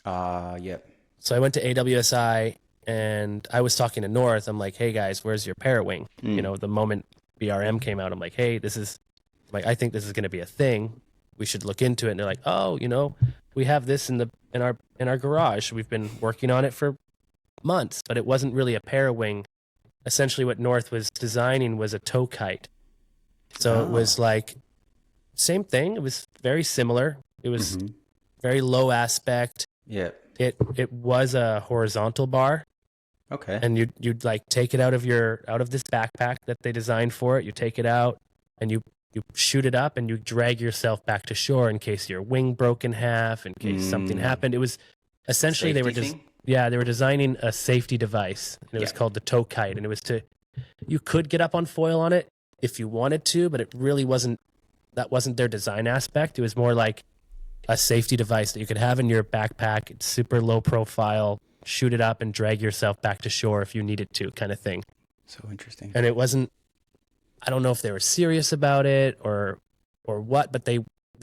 Yep. So
I went to AWSI, and I was talking to North. I'm like, hey guys, where's your Parawing? The moment BRM came out, I'm like, hey, I think this is going to be a thing. We should look into it. And they're like, oh, we have this in our garage. We've been working on it for months, but it wasn't really a Parawing. Essentially what North was designing was a tow kite. So it was like same thing. It was very similar. It was very low aspect.
Yeah.
It was a horizontal bar.
Okay.
And you'd like take it out of this backpack that they designed for it. You take it out, and you you shoot it up and you drag yourself back to shore in case your wing broke in half, in case something happened. It was essentially they were designing a safety device, and it was called the tow kite, and it was you could get up on foil on it if you wanted to, but it really wasn't their design aspect. It was more like a safety device that you could have in your backpack. It's super low profile, shoot it up and drag yourself back to shore if you needed to, kind of thing.
So interesting.
And it wasn't, I don't know if they were serious about it or what, but they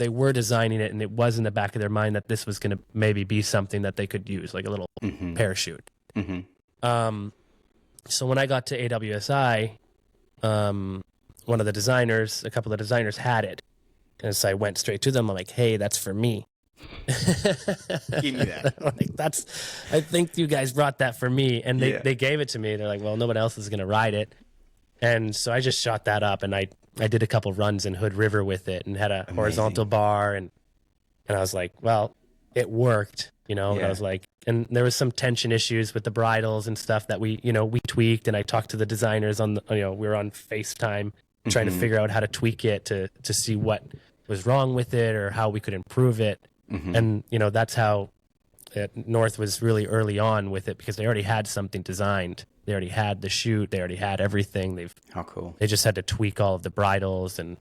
were designing it, and it was in the back of their mind that this was going to maybe be something that they could use, like a little parachute. So when I got to AWSI, a couple of the designers had it. And so I went straight to them. I'm like, hey, that's for me.
Give me that.
Like, I think you guys brought that for me. And they gave it to me. They're like, well, no one else is going to ride it. And so I just shot that up, and I did a couple runs in Hood River with it, and had a horizontal bar. And I was like, well, it worked, And I was like, and there was some tension issues with the bridles and stuff that we tweaked. And I talked to the designers we were on FaceTime trying to figure out how to tweak it to see what was wrong with it or how we could improve it. And, that's how North was really early on with it, because they already had something designed. They already had the chute. They already had everything. How cool. They just had to tweak all of the bridles and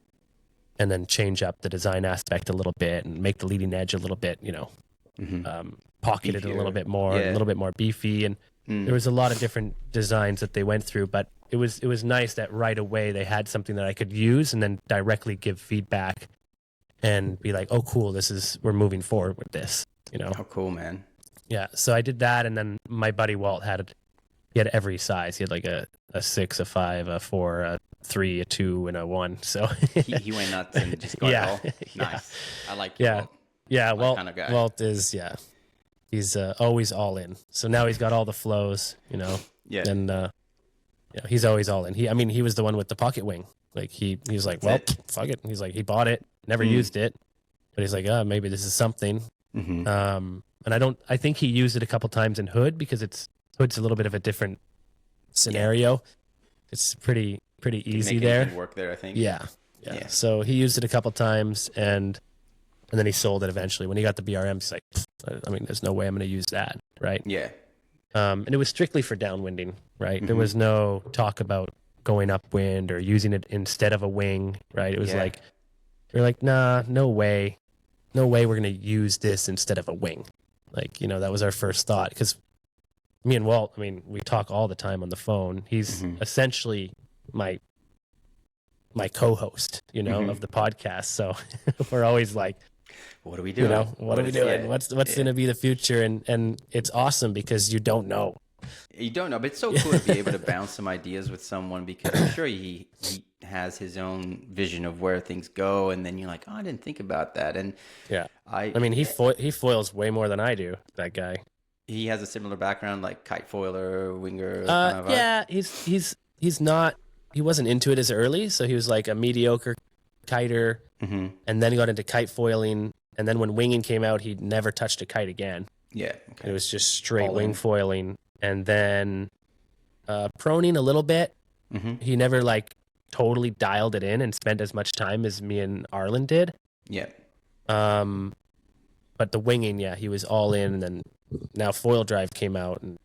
then change up the design aspect a little bit and make the leading edge a little bit, pocket it a little bit more, a little bit more beefy. And there was a lot of different designs that they went through, but it was nice that right away they had something that I could use and then directly give feedback and be like, oh, cool, we're moving forward with this,
How cool, man. Yeah.
So I did that. And then my buddy Walt had every size. He had like a 6, a 5, a 4, a 3, a 2, and a 1. So
he went nuts and just got it all. Nice. I like Walt.
Yeah. Walt, kind of guy. Walt is, he's always all in. So now he's got all the flows,
Yeah.
And, he's always all in. He was the one with the pocket wing. Like he was like, well, fuck it. He's like, he bought it, never used it, but he's like, maybe this is something. And I think he used it a couple times in Hood, because Hood's a little bit of a different scenario. Yeah. It's pretty easy there.
Work there, I think.
Yeah. So he used it a couple times, and then he sold it eventually. When he got the BRM, he's like, there's no way I'm going to use that, right?
Yeah.
And it was strictly for downwinding, right? There was no talk about going upwind or using it instead of a wing, right? It was like, we're like, nah, no way we're going to use this instead of a wing. Like, that was our first thought, because me and Walt, we talk all the time on the phone. He's essentially my co-host, of the podcast. So we're always like,
what are we doing?
What are we doing? Yeah. What's going to be the future? And it's awesome because you don't know.
You don't know, but it's so cool to be able to bounce some ideas with someone, because I'm sure he has his own vision of where things go, and then you're like, oh, I didn't think about that. And
he foils way more than I do. That guy.
He has a similar background, like kite foiler, winger.
He's not. He wasn't into it as early, so he was like a mediocre kiter, and then he got into kite foiling. And then when winging came out, he never touched a kite again.
Yeah, okay.
It was just straight wing foiling. And then proning a little bit. He never totally dialed it in and spent as much time as me and Arlen did.
Yeah.
But the winging, he was all in. And then now foil drive came out, and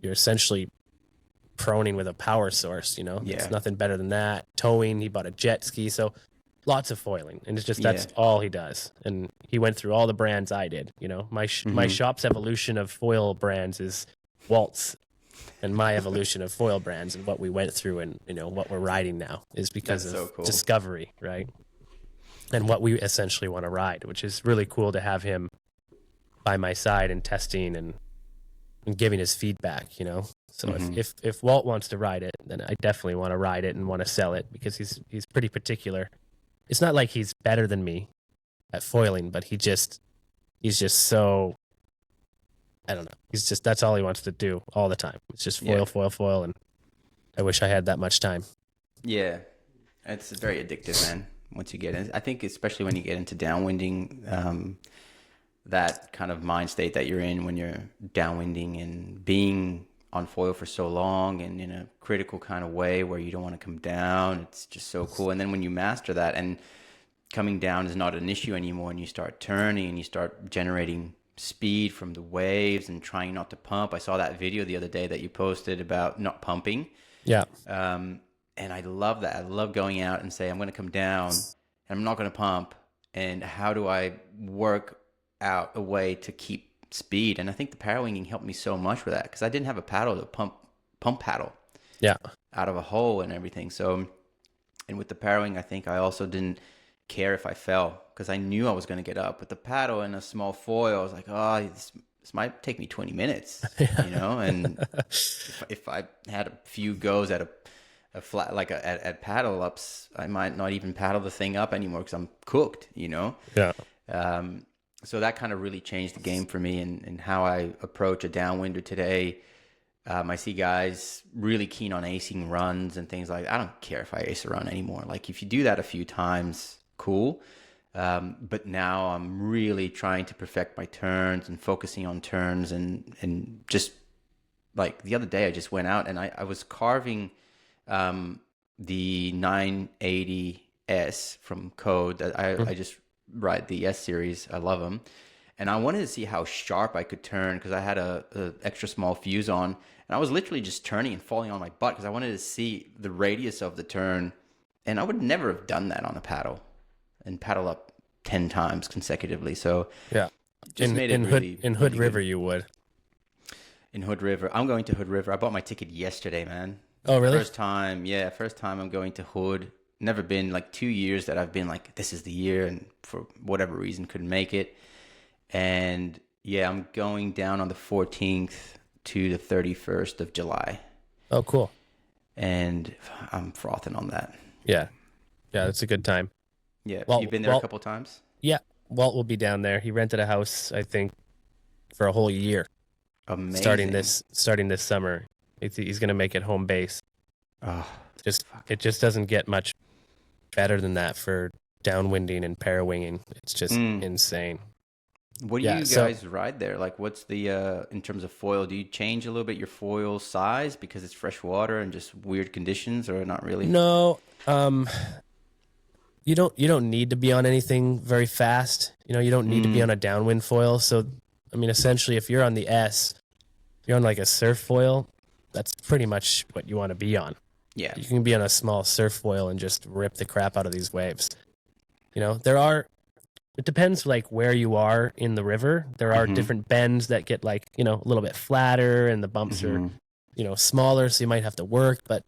you're essentially proning with a power source. It's nothing better than that. Towing, he bought a jet ski, so lots of foiling, and it's just that's all he does. And he went through all the brands I did. My shop's evolution of foil brands is Walt's, and my evolution of foil brands and what we went through and what we're riding now is because of discovery, right? And what we essentially want to ride, which is really cool to have him by my side and testing and giving his feedback. So if Walt wants to ride it, then I definitely want to ride it and want to sell it, because he's pretty particular. It's not like he's better than me at foiling, but he's just so, I don't know. That's all he wants to do all the time. It's just foil. And I wish I had that much time. Yeah.
It's very addictive, man. Once you get in, I think especially when you get into downwinding, that kind of mind state that you're in when you're downwinding and being on foil for so long and in a critical kind of way where you don't want to come down. It's just so cool. And then when you master that and coming down is not an issue anymore, and you start turning and you start generating speed from the waves and trying not to pump. I saw that video the other day that you posted about not pumping.
Yeah.
And I love that. I love going out and say, I'm going to come down and I'm not going to pump. And how do I work out a way to keep speed? And I think the Parawinging helped me so much with that, because I didn't have a paddle to pump paddle out of a hole and everything. So, and with the Parawing, I think I also didn't care if I fell, because I knew I was going to get up. With the paddle and a small foil, I was like, oh, this might take me 20 minutes, you know? And if I had a few goes at a flat, like at paddle ups, I might not even paddle the thing up anymore because I'm cooked, you know?
Yeah.
So that kind of really changed the game for me, and how I approach a downwinder today. I see guys really keen on acing runs and things like that. I don't care if I ace a run anymore. Like, if you do that a few times, cool. But now I'm really trying to perfect my turns and focusing on turns, and just like the other day I just went out and I was carving the 980S from Code. That I just ride the S series. I love them. And I wanted to see how sharp I could turn, because I had a extra small fuse on, and I was literally just turning and falling on my butt because I wanted to see the radius of the turn. And I would never have done that on a paddle and paddle up 10 times consecutively. So
yeah,
just made it really
in Hood
really
River
good.
you would.
In Hood River, I'm going to Hood River. I bought my ticket yesterday, man.
Oh, really?
First time I'm going to Hood. Never been. Like 2 years that I've been like, this is the year, and for whatever reason couldn't make it. And yeah, I'm going down on the 14th to the 31st of July.
Oh, cool.
And I'm frothing on that.
Yeah. Yeah, it's a good time.
Yeah. You've been there a couple times?
Yeah. Walt will be down there. He rented a house, I think, for a whole year.
Amazing.
Starting this summer. He's going to make it home base.
Oh,
it just doesn't get much better than that for downwinding and parawinging. It's just insane.
What do you guys ride there? Like, what's the in terms of foil? Do you change a little bit your foil size because it's fresh water and just weird conditions, or not really?
No, you don't need to be on anything very fast. You know, you don't need to be on a downwind foil. So, I mean, essentially, if you're on the S, you're on like a surf foil. That's pretty much what you want to be on.
Yeah,
you can be on a small surf foil and just rip the crap out of these waves. You know, it depends like where you are in the river. There are different bends that get like, you know, a little bit flatter, and the bumps are, you know, smaller, so you might have to work. But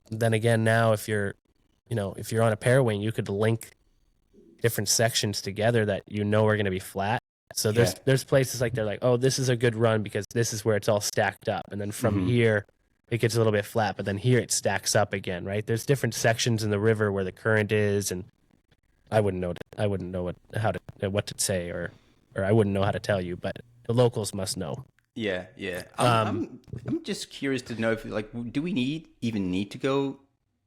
then again, now if you're on a parawing, you could link different sections together that you know are going to be flat. So there's places like they're like, oh, this is a good run because this is where it's all stacked up, and then from here it gets a little bit flat, but then here it stacks up again, right? There's different sections in the river where the current is, and I wouldn't know what to say, or I wouldn't know how to tell you, but the locals must know.
Yeah. I'm just curious to know if, like, do we even need to go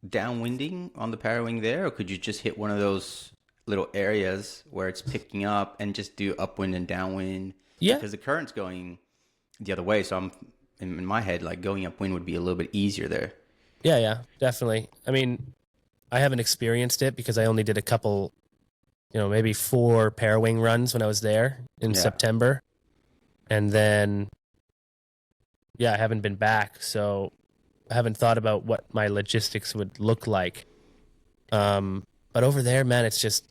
downwinding on the Parawing there, or could you just hit one of those little areas where it's picking up and just do upwind and downwind?
Yeah,
because the current's going the other way, so I'm in my head like going upwind would be a little bit easier there.
Yeah, definitely. I mean, I haven't experienced it because I only did a couple, you know, maybe 4 Parawing runs when I was there in September. And then, I haven't been back. So I haven't thought about what my logistics would look like. But over there, man, it's just,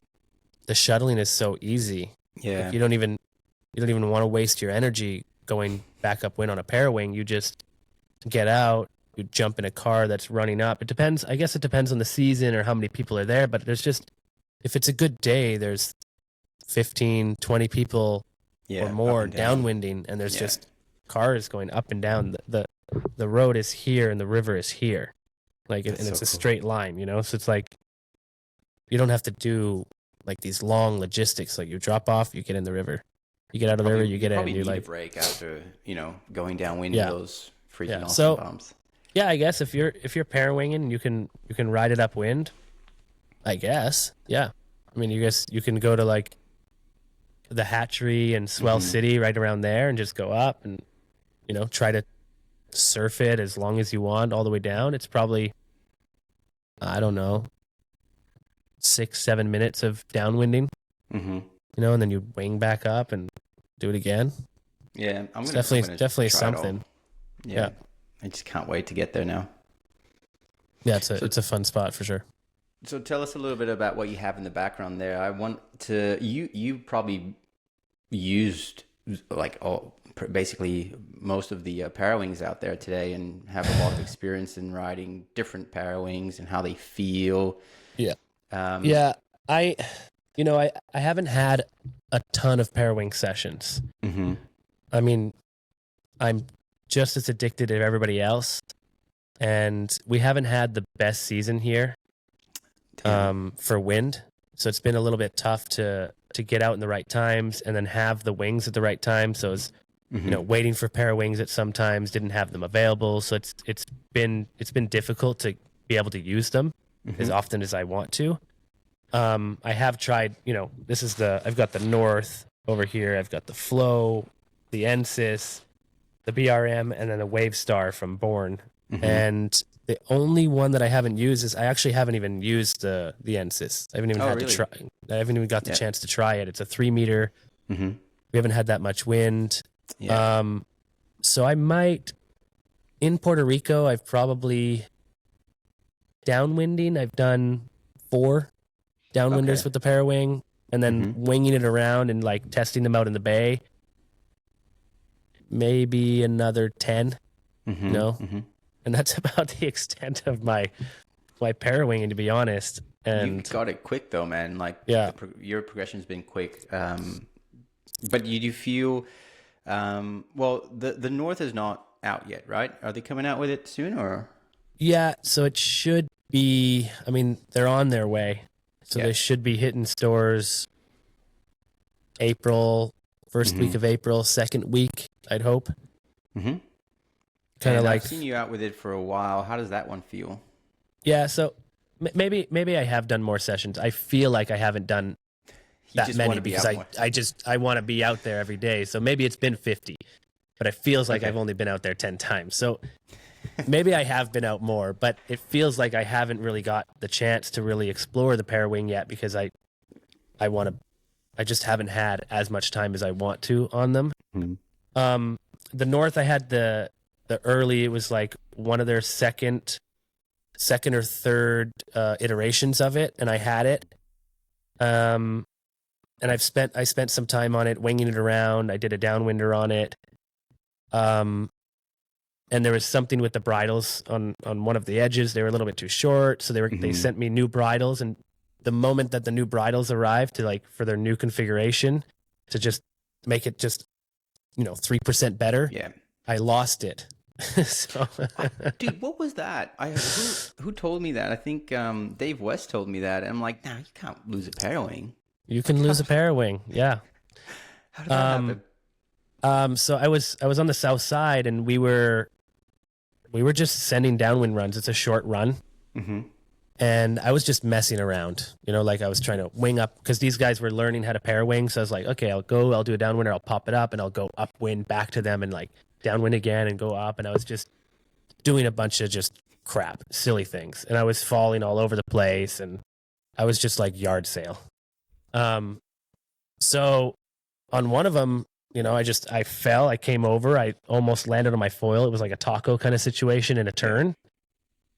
the shuttling is so easy.
Yeah.
Like you don't even want to waste your energy going back upwind on a Parawing. You just get out, you jump in a car that's running up. It depends. I guess it depends on the season or how many people are there, but there's just, if it's a good day, there's 15, 20 people or more downwinding, and there's just cars going up and down. The road is here and the river is here. Like, and it's a straight line, you know? So it's like, you don't have to do like these long logistics. Like, you drop off, you get in the river. You get out of the river, you get in.
Probably
you're
need
like,
a break after, you know, going downwind in those freaking awesome
so,
bumps.
Yeah, I guess if you're parawinging, you can ride it upwind. I guess, yeah. I mean, you can go to like the Hatchery and Swell City right around there and just go up and, you know, try to surf it as long as you want all the way down, it's probably, I don't know, 6-7 minutes of downwinding,
Mm-hmm.
and then you wing back up and do it again.
Yeah,
It's definitely something.
Yeah. I just can't wait to get there now.
Yeah, it's a fun spot for sure.
So tell us a little bit about what you have in the background there. I want to, you probably used like basically most of the Parawings out there today and have a lot of experience in riding different Parawings and how they feel.
Yeah. I haven't had a ton of Parawing sessions.
Mm-hmm.
I mean, I'm just as addicted as everybody else, and we haven't had the best season here for wind, so it's been a little bit tough to get out in the right times and then have the wings at the right time. So it's waiting for Parawings at some times, didn't have them available, so it's been difficult to be able to use them as often as I want to. I have tried, I've got the North over here, I've got the Flow, the NSYS, the BRM, and then the Wave Star from Bourne. And the only one that I haven't used is I actually haven't even used the NSYS. I haven't even had to try. I haven't even got the chance to try it. It's a 3 meter. We haven't had that much wind. Yeah. So I might, in Puerto Rico, I've probably downwinding. I've done 4 downwinders with the Parawing, and then winging it around and like testing them out in the bay. Maybe another 10, and that's about the extent of my Parawinging, to be honest. And
you got it quick though, man. Like, your progression's been quick. But you do feel, well, the North is not out yet, right? Are they coming out with it soon, or? Yeah,
so it should be. I mean, they're on their way, so they should be hitting stores April, first week of April, second week, I'd hope. Kind of like,
I've seen you out with it for a while. How does that one feel?
Yeah, so maybe I have done more sessions. I feel like I haven't done that many because I want to be out there every day. So maybe it's been 50, but it feels like I've only been out there 10 times. So maybe I have been out more, but it feels like I haven't really got the chance to really explore the Parawing yet because I just haven't had as much time as I want to on them. The North, I had the early, it was like one of their second or third iterations of it, and I had it. And I spent some time on it, winging it around. I did a downwinder on it. And there was something with the bridles on one of the edges. They were a little bit too short, so they sent me new bridles. And the moment that the new bridles arrived for their new configuration to just make it just 3% better, I lost it. So,
dude, what was that? Who told me that? I think Dave West told me that. And I'm like, nah, you can't lose a Parawing.
You can lose a Parawing, yeah.
How did that happen?
So I was on the south side, and we were just sending downwind runs. It's a short run, and I was just messing around. Like I was trying to wing up because these guys were learning how to Parawing. So I was like, okay, I'll do a downwinder, I'll pop it up, and I'll go upwind back to them and like downwind again and go up. And I was just doing a bunch of just crap, silly things, and I was falling all over the place, and I was just like yard sale. So on one of them, I fell, I came over, I almost landed on my foil. It was like a taco kind of situation in a turn.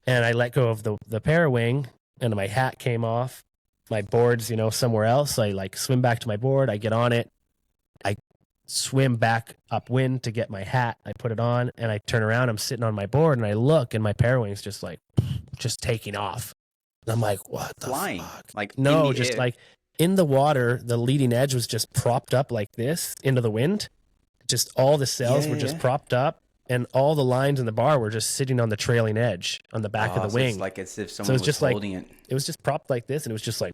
And I let go of the Parawing, and my hat came off. My board's, somewhere else. I like swim back to my board. I get on it. I swim back upwind to get my hat. I put it on, and I turn around. I'm sitting on my board, and I look, and my Parawing's just taking off. And I'm like, what the
flying?
Fuck?
Like,
no, just air. Like in the water, the leading edge was just propped up like this into the wind. Just all the sails were just propped up, and all the lines in the bar were just sitting on the trailing edge on the back of the wing.
It's like as if someone was holding it.
It was just propped like this, and it was just like,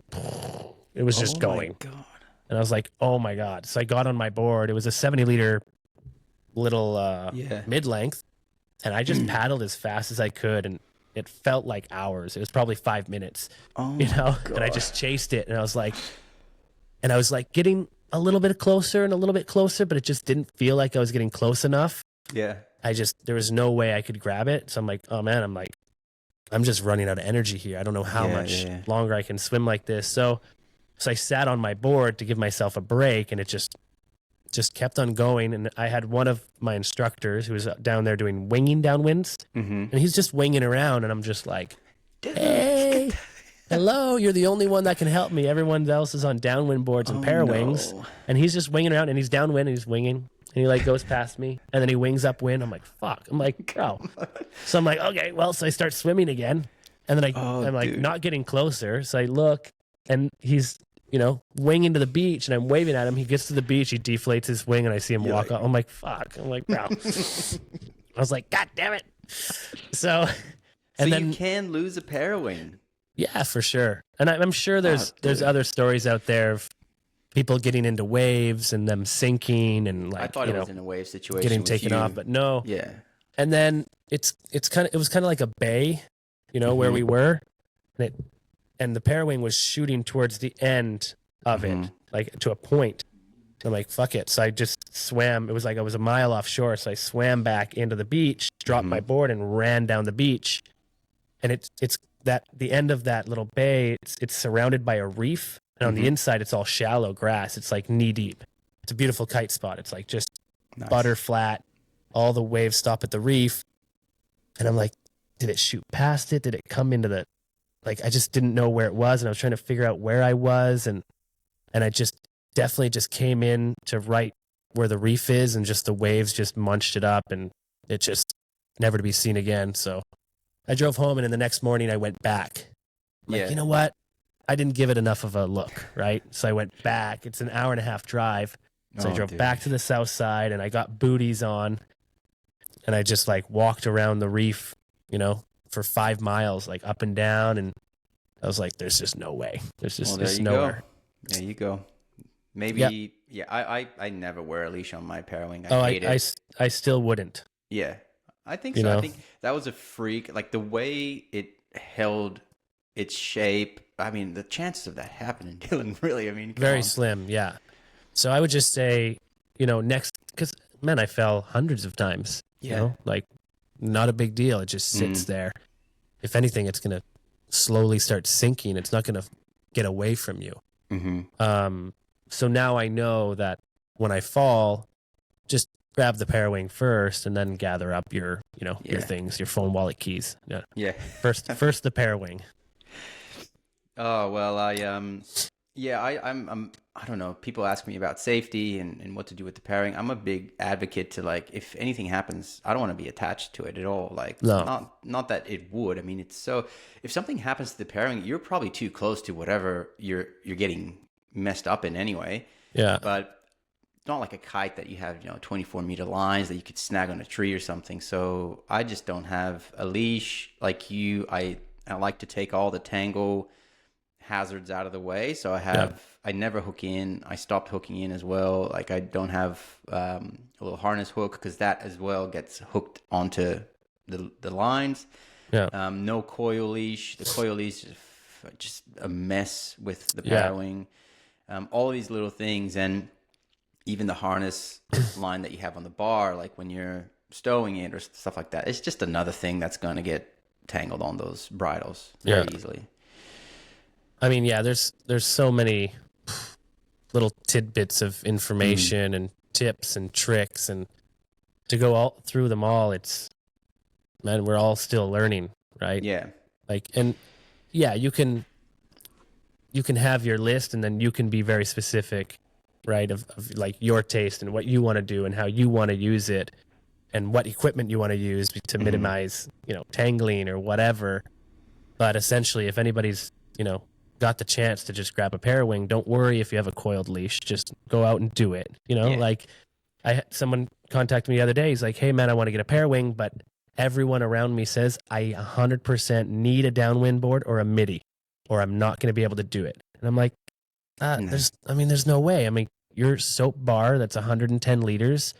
it was just going. Oh my God. And I was like, oh my God. So I got on my board. It was a 70-liter little mid-length, and I just paddled as fast as I could, and it felt like hours. It was probably 5 minutes, and I just chased it, and I was like getting a little bit closer and a little bit closer, but it just didn't feel like I was getting close enough.
Yeah.
there was no way I could grab it. So I'm like, oh man, I'm just running out of energy here. I don't know how much longer I can swim like this. So I sat on my board to give myself a break, and it just kept on going. And I had one of my instructors who was down there doing winging downwinds, and he's just winging around, and I'm just like, hey, hello, you're the only one that can help me. Everyone else is on downwind boards and Parawings, and he's just winging around, and he's downwind, and he's winging. And he like goes past me, and then he wings upwind. I'm like, fuck. I'm like, bro. So I'm like, okay, well, so I start swimming again. And then I'm like not getting closer. So I look, and he's, winging to the beach, and I'm waving at him. He gets to the beach, he deflates his wing, and I see him walk up. I'm like, fuck. I'm like, bro. I was like, God damn it. So
then you can lose a Parawing.
Yeah, for sure. And I'm sure there's other stories out there of people getting into waves and them sinking, and like,
I thought it was in a wave situation,
getting taken off, but no.
Yeah.
And then it was kind of like a bay, where we were, and the Parawing was shooting towards the end of it, like to a point. I'm like, fuck it. So I just swam. It was like I was a mile offshore. So I swam back into the beach, dropped my board, and ran down the beach. And it's that the end of that little bay, it's surrounded by a reef. And on the inside, it's all shallow grass. It's like knee deep. It's a beautiful kite spot. It's like just butter flat. All the waves stop at the reef. And I'm like, did it shoot past it? Did it come into the, like, I just didn't know where it was. And I was trying to figure out where I was. And I just definitely just came in to right where the reef is, and just the waves just munched it up, and it just never to be seen again. So I drove home, and then the next morning I went back. Like, you know what? I didn't give it enough of a look, right? So I went back. It's an 1.5-hour drive. So I drove back to the south side, and I got booties on, and I just like walked around the reef, for 5 miles, like up and down. And I was like, there's just no way. There's just nowhere.
There you go. Maybe, I never wear a leash on my Parawing. I hate it.
I still wouldn't.
Yeah, I think so. I think that was a freak. Like the way it held its shape. I mean, the chances of that happening, Dylan, really,
very slim. Yeah. So I would just say, next, because man, I fell hundreds of times, like not a big deal. It just sits there. If anything, it's going to slowly start sinking. It's not going to get away from you. So now I know that when I fall, just grab the Parawing first, and then gather up your things, your phone, wallet, keys. Yeah. First the Parawing.
Oh, well, I'm I don't know. People ask me about safety and what to do with the Parawing. I'm a big advocate to, like, if anything happens, I don't want to be attached to it at all. Like, not that it would. I mean, it's so, if something happens to the Parawing, you're probably too close to whatever you're getting messed up in anyway. Yeah. But it's not like a kite that you have, 24-meter lines that you could snag on a tree or something. So I just don't have a leash like you. I like to take all the tangle hazards out of the way. So I never hook in. I stopped hooking in as well. Like, I don't have a little harness hook, because that as well gets hooked onto the lines. Yeah. No coil leash. The coil leash is just a mess with the Parawing. All these little things, and even the harness line that you have on the bar, like when you're stowing it or stuff like that, it's just another thing that's going to get tangled on those bridles very easily.
I mean, there's so many little tidbits of information and tips and tricks, and to go all through them all, we're all still learning, right? Yeah. Like, and you can have your list, and then you can be very specific, right? Of like your taste and what you want to do and how you want to use it, and what equipment you want to use to minimize, tangling or whatever. But essentially, if anybody's, got the chance to just grab a Parawing, don't worry if you have a coiled leash. Just go out and do it. Like I had someone contact me the other day. He's like, hey man, I want to get a Parawing, but everyone around me says I 100% need a downwind board or a midi, or I'm not going to be able to do it. And I'm like, there's no way. I mean, your soap bar that's 110 liters,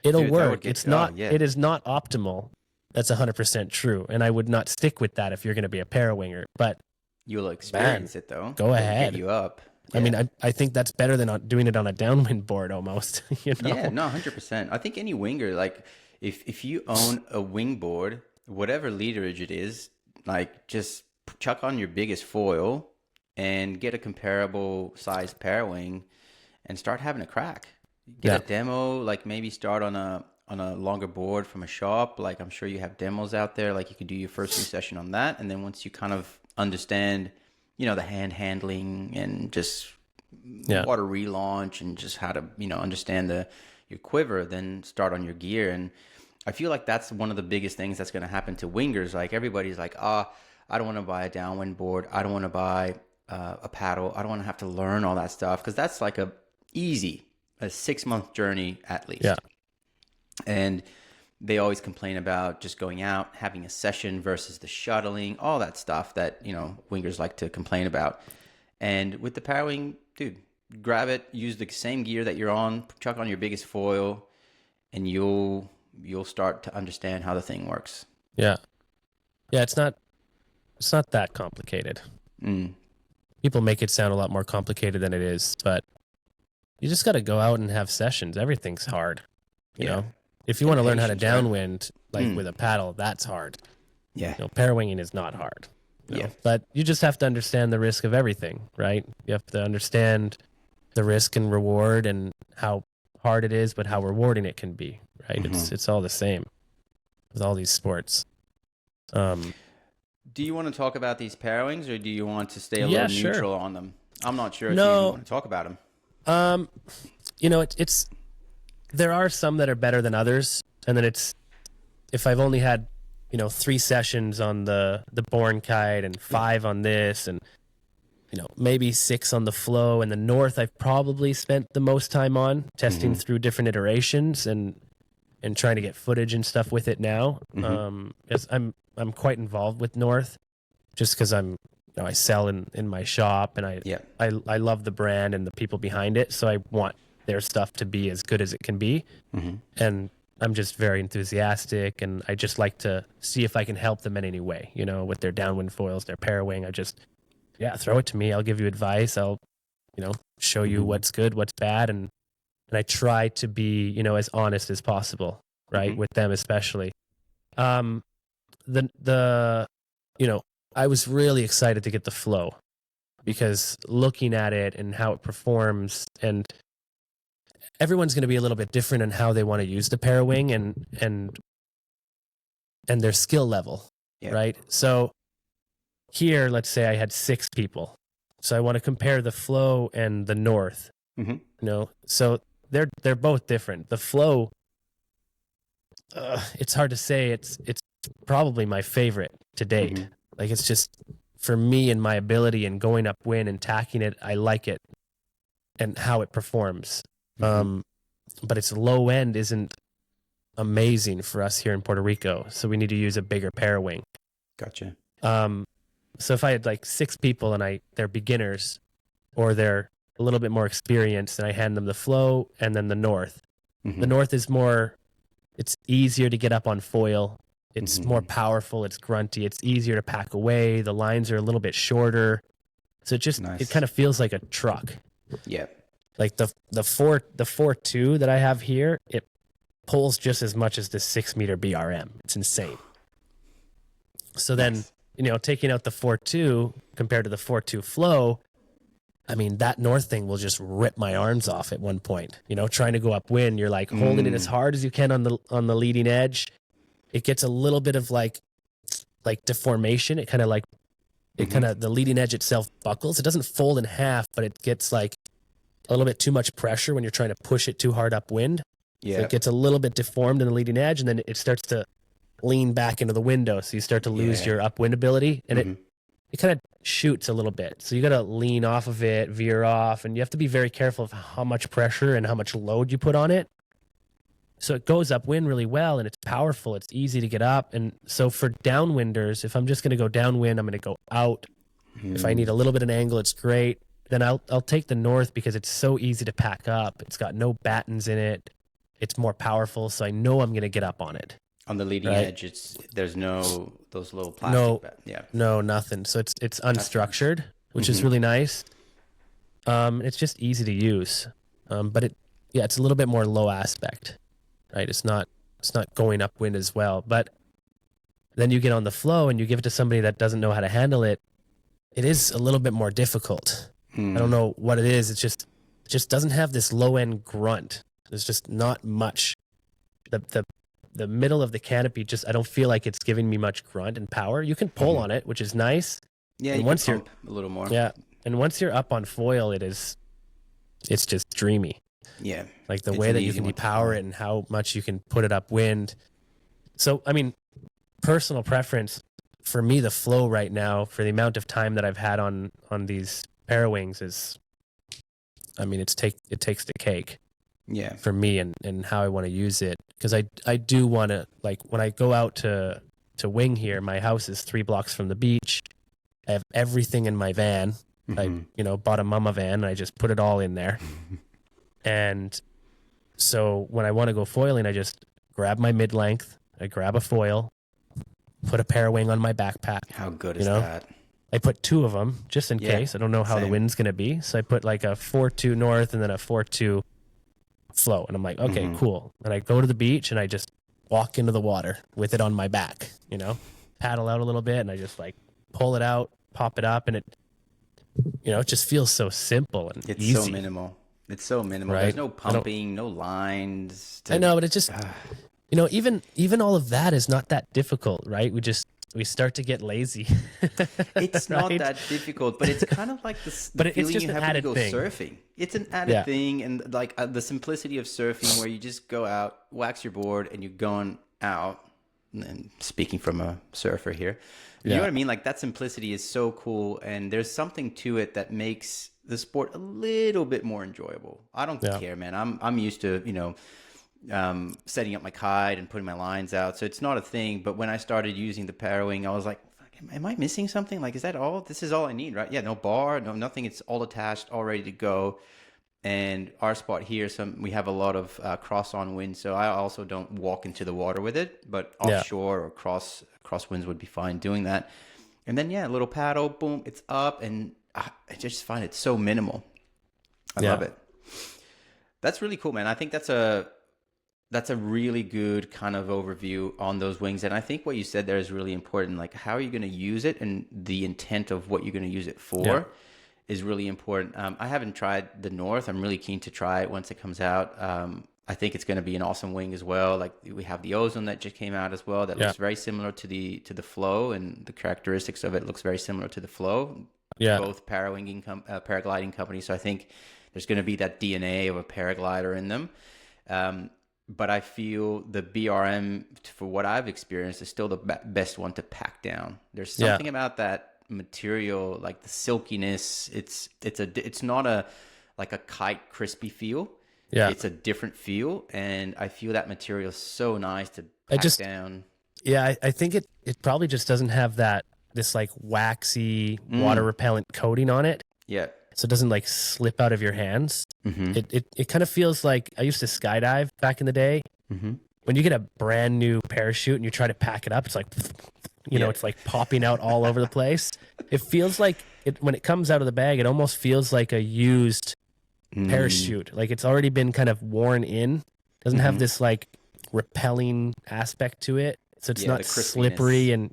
it'll work. It is not optimal. That's 100% true. And I would not stick with that if you're going to be a Parawinger, but
you'll experience it though.
Go ahead.
Get you up.
Yeah. I mean, I think that's better than doing it on a downwind board almost.
Yeah, no, 100%. I think any winger, like, if you own a wingboard, whatever leaderage it is, like just chuck on your biggest foil and get a comparable sized Parawing and start having a crack. Get a demo, like maybe start on a longer board from a shop. Like I'm sure you have demos out there. Like you could do your first session on that, and then once you kind of understand, you know, the hand handling and just water relaunch and just how to, you know, understand your quiver, then start on your gear. And I feel like that's one of the biggest things that's going to happen to wingers. Like everybody's like, I don't want to buy a downwind board. I don't want to buy a paddle. I don't want to have to learn all that stuff, because that's like a 6-month journey at least. Yeah. And they always complain about just going out, having a session versus the shuttling, all that stuff that, you know, wingers like to complain about. And with the Parawing, dude, grab it, use the same gear that you're on, chuck on your biggest foil, and you'll start to understand how the thing works.
Yeah. Yeah, it's not that complicated. People make it sound a lot more complicated than it is, but you just got to go out and have sessions. Everything's hard, you know. If you want to learn how to downwind, like with a paddle, that's hard. Yeah. You know, parawinging is not hard. You know? But you just have to understand the risk of everything, right? You have to understand the risk and reward and how hard it is, but how rewarding it can be, right? It's all the same with all these sports.
Do you want to talk about these Parawings, or do you want to stay a little neutral on them? I'm not sure if you want to talk about them.
You know, it's there are some that are better than others, and then if I've only had, you know, 3 sessions on the Born Kite and 5 on this, and, you know, maybe 6 on the Flow, and the North I've probably spent the most time on testing through different iterations and trying to get footage and stuff with it now. Because I'm quite involved with North, just because I sell in my shop, and I love the brand and the people behind it, so I want their stuff to be as good as it can be. And I'm just very enthusiastic, and I just like to see if I can help them in any way, you know, with their downwind foils, their Parawing. I just, throw it to me. I'll give you advice. I'll, you know, show you what's good, what's bad. And I try to be, you know, as honest as possible, right? With them, especially. You know, I was really excited to get the Flow, because looking at it and how it performs, and everyone's going to be a little bit different in how they want to use the Parawing and their skill level, right? So here, let's say I had 6 people. So I want to compare the Flow and the North, you know? So they're both different. The Flow, it's hard to say. It's probably my favorite to date. Like, it's just, for me and my ability and going upwind and tacking it, I like it and how it performs. But its low end isn't amazing for us here in Puerto Rico, so we need to use a bigger Parawing.
Gotcha.
So if I had like 6 people and they're beginners, or they're a little bit more experienced, and I hand them the Flow and then the North. The North is more, it's easier to get up on foil. It's more powerful. It's grunty. It's easier to pack away. The lines are a little bit shorter. So it kind of feels like a truck.
Yeah.
Like the 4.2 that I have here, it pulls just as much as the 6-meter BRM. It's insane. So then, you know, taking out the 4.2 compared to the 4.2 Flow, I mean, that North thing will just rip my arms off at one point. You know, trying to go upwind, you're like holding it as hard as you can on the leading edge. It gets a little bit of like deformation. It kind of like, the leading edge itself buckles. It doesn't fold in half, but it gets like a little bit too much pressure when you're trying to push it too hard upwind. Yeah. So it gets a little bit deformed in the leading edge, and then it starts to lean back into the window. So you start to lose your upwind ability, and it kind of shoots a little bit. So you got to lean off of it, veer off, and you have to be very careful of how much pressure and how much load you put on it. So it goes upwind really well, and it's powerful. It's easy to get up. And so for downwinders, if I'm just going to go downwind, I'm going to go out. If I need a little bit of an angle, it's great. Then I'll take the North, because it's so easy to pack up. It's got no battens in it. It's more powerful, so I know I'm going to get up on it.
On the leading edge, there's no those little plastic.
No, nothing. So it's unstructured, which is really nice. It's just easy to use. But it's a little bit more low aspect, right? It's not going upwind as well. But then you get on the flow and you give it to somebody that doesn't know how to handle it. It is a little bit more difficult. I don't know what it is. It just doesn't have this low end grunt. There's just not much. The middle of the canopy, just I don't feel like it's giving me much grunt and power. You can pull on it, which is nice.
Yeah,
and
you
once
can pump a little more.
Yeah, and once you're up on foil, it's just dreamy.
Yeah,
like the way that you can depower it and how much you can put it upwind. So I mean, personal preference for me, the flow right now for the amount of time that I've had on these Parawings is, I mean, it takes the cake.
Yeah,
for me and how I want to use it, because I do want to, like, when I go out to wing here, my house is 3 blocks from the beach. I have everything in my van. I bought a mama van and I just put it all in there. And so when I want to go foiling, I just grab my mid-length, I grab a foil, put a Parawing on my backpack.
How good is that?
I put 2 of them just in case. I don't know how the wind's going to be. So I put like a 4-2 north and then a 4-2 flow. And I'm like, okay, cool. And I go to the beach and I just walk into the water with it on my back, paddle out a little bit and I just like pull it out, pop it up, and it just feels so simple and
it's
easy.
so minimal. It's so minimal.
Right?
There's no pumping, no lines.
I know, but it just, even all of that is not that difficult, right? We start to get lazy.
It's not that difficult, but it's kind of like the
but
feeling
it's just
you
an
have when you
added
go
thing.
surfing. It's an added thing, and like the simplicity of surfing, where you just go out, wax your board, and you're going out. And speaking from a surfer here, you know what I mean? Like that simplicity is so cool, and there's something to it that makes the sport a little bit more enjoyable. I don't care, man. I'm used to setting up my kite and putting my lines out, so it's not a thing. But when I started using the Parawing, I was like, am I missing something? Like, is that all? This is all I need, right? Yeah, no bar, no nothing. It's all attached, all ready to go. And our spot here, we have a lot of cross on wind, so I also don't walk into the water with it. But offshore or cross winds would be fine doing that. And then a little paddle, boom, it's up, and I just find it so minimal. I love it. That's really cool, man. I think that's a really good kind of overview on those wings. And I think what you said there is really important. Like, how are you going to use it, and the intent of what you're going to use it for is really important. I haven't tried the North. I'm really keen to try it once it comes out. I think it's going to be an awesome wing as well. Like, we have the Ozone that just came out as well. That looks very similar to the Flow, and the characteristics of it looks very similar to the Flow. Yeah. Both paragliding companies. So I think there's going to be that DNA of a paraglider in them. But I feel the BRM, for what I've experienced, is still the best one to pack down. There's something about that material, like the silkiness. It's not a kite crispy feel. Yeah, it's a different feel, and I feel that material is so nice to pack down.
Yeah, I think it probably just doesn't have this like waxy water repellent coating on it.
Yeah.
So it doesn't like slip out of your hands. It kind of feels like, I used to skydive back in the day. When you get a brand new parachute and you try to pack it up, it's like, it's like popping out all over the place. It feels like when it comes out of the bag, it almost feels like a used parachute. Like it's already been kind of worn in. Doesn't have this like repelling aspect to it. So it's not slippery and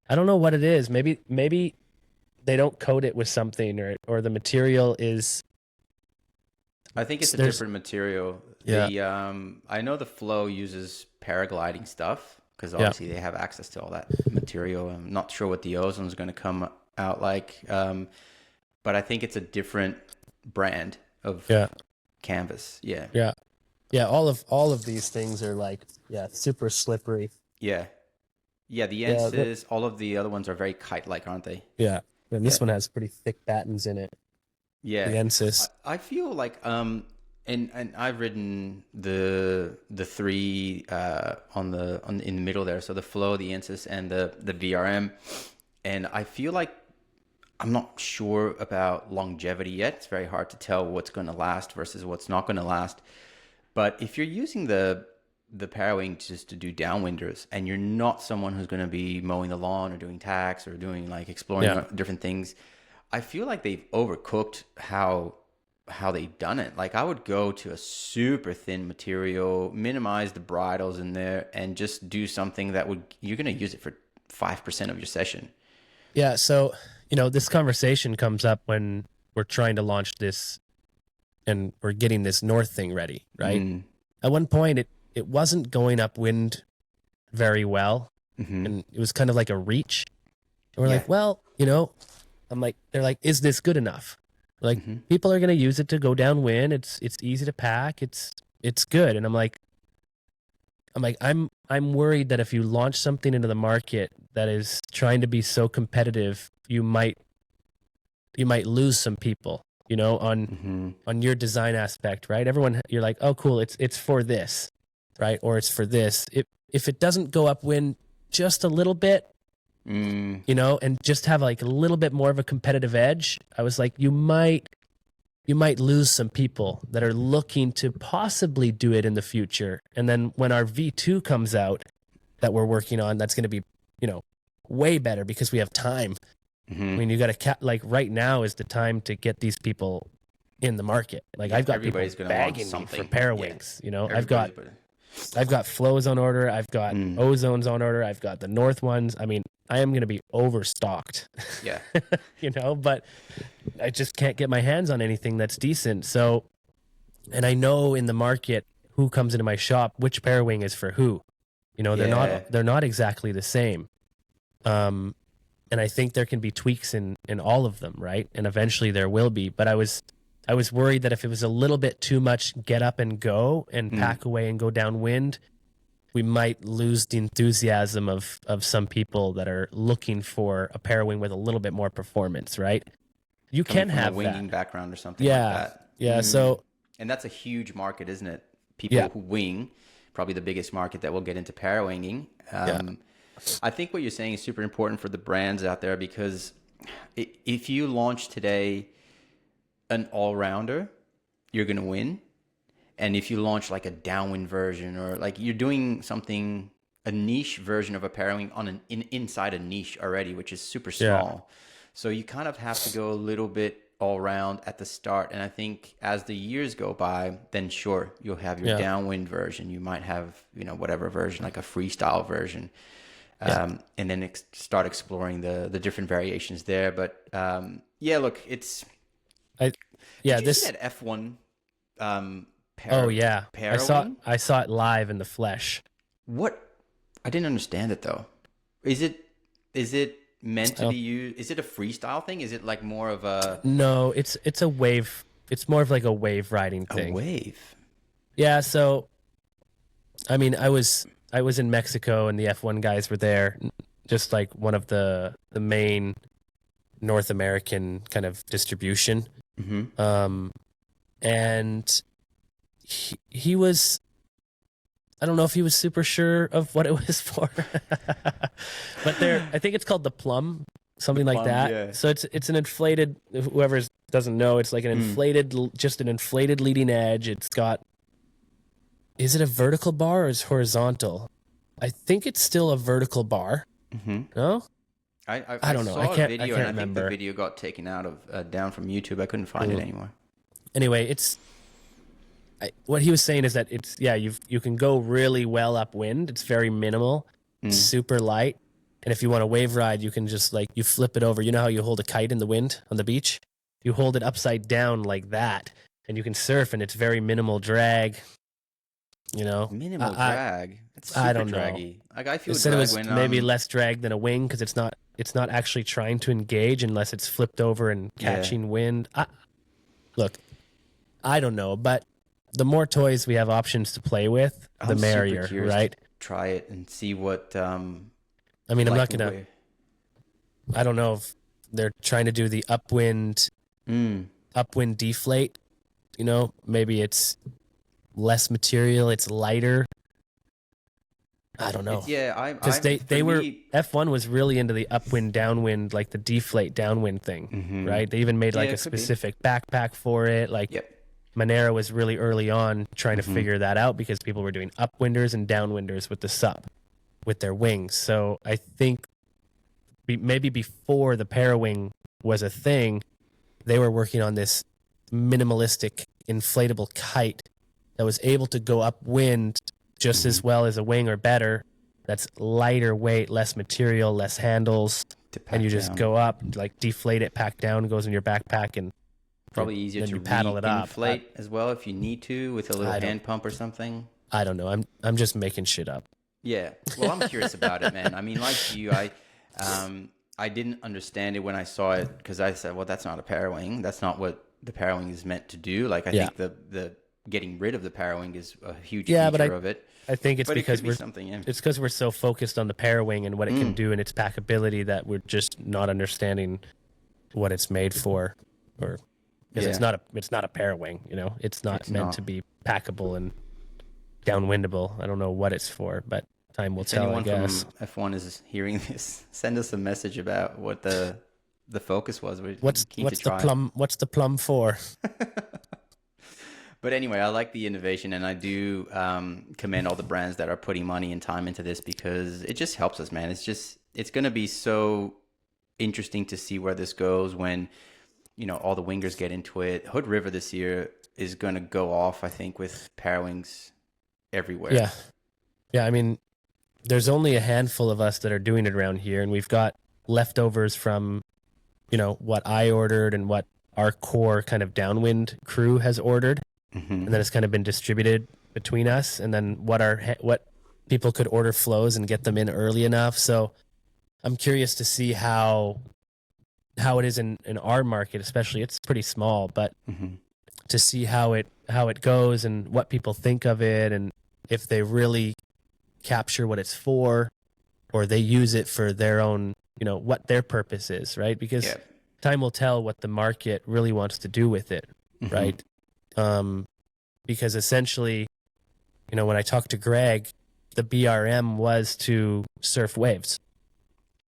I don't know what it is. Maybe they don't coat it with something, or the material is.
I think it's a different material. Yeah. I know the Flow uses paragliding stuff, because obviously they have access to all that material. I'm not sure what the Ozone is going to come out like, but I think it's a different brand of canvas. Yeah.
All of these things are like super slippery.
Yeah. The Ensis, all of the other ones are very kite-like, aren't they?
Yeah. And this one has pretty thick battens in it. Yeah. The Ensis.
I feel like and I've ridden the 3 in the middle there. So the Flow, the Ensis, and the VRM. And I feel like I'm not sure about longevity yet. It's very hard to tell what's going to last versus what's not going to last. But if you're using the Parawing just to do downwinders, and you're not someone who's going to be mowing the lawn or doing tacks or doing like exploring different things, I feel like they've overcooked how how they've done it. Like I would go to a super thin material, minimize the bridles in there, and just do something that you're going to use it for 5% of your session.
Yeah. So, this conversation comes up when we're trying to launch this and we're getting this north thing ready, right? At one point, it wasn't going upwind very well. And it was kind of like a reach. And we're like, well, they're like, is this good enough? Like people are going to use it to go downwind. It's easy to pack. It's good. And I'm like, I'm worried that if you launch something into the market that is trying to be so competitive, you might lose some people, on your design aspect, right? Everyone, you're like, oh, cool. It's for this, right? Or it's for this. If it doesn't go upwind just a little bit, and just have like a little bit more of a competitive edge, I was like, you might lose some people that are looking to possibly do it in the future. And then when our V2 comes out that we're working on, that's going to be, way better because we have time. I mean, you got to like right now is the time to get these people in the market. Like I've got people begging me for Parawings, I've got flows on order. I've got ozones on order. I've got the north ones. I mean, I am going to be overstocked.
Yeah.
But I just can't get my hands on anything that's decent. So, and I know in the market who comes into my shop, which Parawing is for who. They're not exactly the same. And I think there can be tweaks in all of them, right? And eventually there will be. But I was worried that if it was a little bit too much get up and go and pack away and go downwind, we might lose the enthusiasm of some people that are looking for a Parawing with a little bit more performance, right? You can have
a winging
that
background or something like that.
Yeah. So,
and that's a huge market, isn't it? People who wing, probably the biggest market that will get into Parawinging. I think what you're saying is super important for the brands out there, because if you launch today an all-rounder, you're going to win. And if you launch like a downwind version, or like you're doing something, a niche version of a Parawing on inside a niche already, which is super small. So you kind of have to go a little bit all round at the start. And I think as the years go by, then sure, you'll have your downwind version. You might have, whatever version, like a freestyle version. And then start exploring the different variations there. But look, it's... Did you see that F1 Parawing?
I saw it live in the flesh.
What? I didn't understand it though. Is it meant to be used? Is it a freestyle thing? Is it like more of a...
No, it's a wave. It's more of like a wave riding thing.
A wave?
Yeah, so I mean, I was in Mexico and the F1 guys were there, just like one of the main North American kind of distribution. And he was, I don't know if he was super sure of what it was for, but I think it's called the plum, something like that. Yeah. So it's an inflated, whoever doesn't know, it's like an inflated, just an inflated leading edge. It's got, is it a vertical bar or is it horizontal? I think it's still a vertical bar. No?
I don't know. I can't remember. I think the video got taken out of down from YouTube. I couldn't find it anymore. Anyway,
what he was saying is that it's you can go really well upwind. It's very minimal, super light, and if you want a wave ride, you can just you flip it over. You know how you hold a kite in the wind on the beach? You hold it upside down like that, and you can surf, and it's very minimal drag.
Minimal drag. It's super
I don't
draggy.
know.
I feel
it was maybe less drag than a wing because it's not actually trying to engage unless it's flipped over and catching wind. Look, I don't know, but the more toys we have options to play with, the merrier, right?
Try it and see what.
I mean, I'm not gonna. I don't know if they're trying to do the upwind deflate. Maybe it's less material, it's lighter. I don't know. Because they were F1 was really into the upwind downwind, like the deflate downwind thing, right? They even made a specific backpack for it. Monero was really early on trying to figure that out because people were doing upwinders and downwinders with the sup, with their wings. So I think maybe before the Parawing was a thing, they were working on this minimalistic inflatable kite that was able to go upwind just as well as a wing or better. That's lighter weight, less material, less handles, and you just go up, like deflate it, pack down, goes in your backpack, and
probably easier to
paddle it up.
Inflate as well if you need to with a little hand pump or something.
I don't know. I'm just making shit up.
Yeah. Well, I'm curious about it, man. I mean, like you, I didn't understand it when I saw it because I said, well, that's not a Parawing. That's not what the Parawing is meant to do. Like I think the getting rid of the Parawing is a huge feature of it.
I think it's because it's because we're so focused on the Parawing and what it can do and its packability that we're just not understanding what it's made for, or because it's not a Parawing, you know, it's not meant to be packable and downwindable. I don't know what it's for, but time will tell. I guess.
From F1 is hearing this, send us a message about what the focus was.
What's the plum for?
But anyway, I like the innovation, and I do commend all the brands that are putting money and time into this because it just helps us, man. It's going to be so interesting to see where this goes when, you know, all the wingers get into it. Hood River this year is going to go off, I think, with Parawings everywhere.
Yeah. Yeah, I mean, there's only a handful of us that are doing it around here, and we've got leftovers from, you know, what I ordered and what our core kind of downwind crew has ordered. And then it's kind of been distributed between us, and then what people could order flows and get them in early enough. So I'm curious to see how it is in our market, especially. It's pretty small, but to see how it goes and what people think of it, and if they really capture what it's for, or they use it for their own, you know, what their purpose is, right? Because time will tell what the market really wants to do with it, right? Because essentially, you know, when I talked to Greg, the BRM was to surf waves.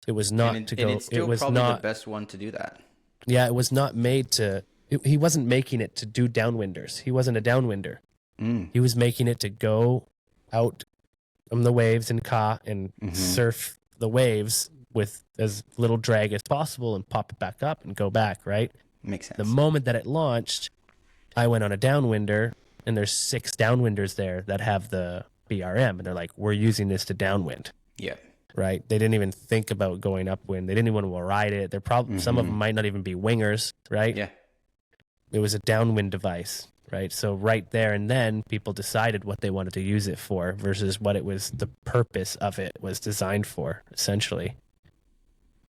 It was not to go.
And it's still probably the best one to do that.
Yeah, it was not made to. He wasn't making it to do downwinders. He wasn't a downwinder. He was making it to go out from the waves and surf the waves with as little drag as possible and pop it back up and go back. Right.
Makes sense.
The moment that it launched, I went on a downwinder, and there's 6 downwinders there that have the BRM, and they're like, we're using this to downwind.
Yeah.
Right? They didn't even think about going upwind. They didn't even want to ride it. They're probably some of them might not even be wingers, right?
Yeah.
It was a downwind device, right? So right there and then, people decided what they wanted to use it for versus what it was, the purpose of it was designed for, essentially,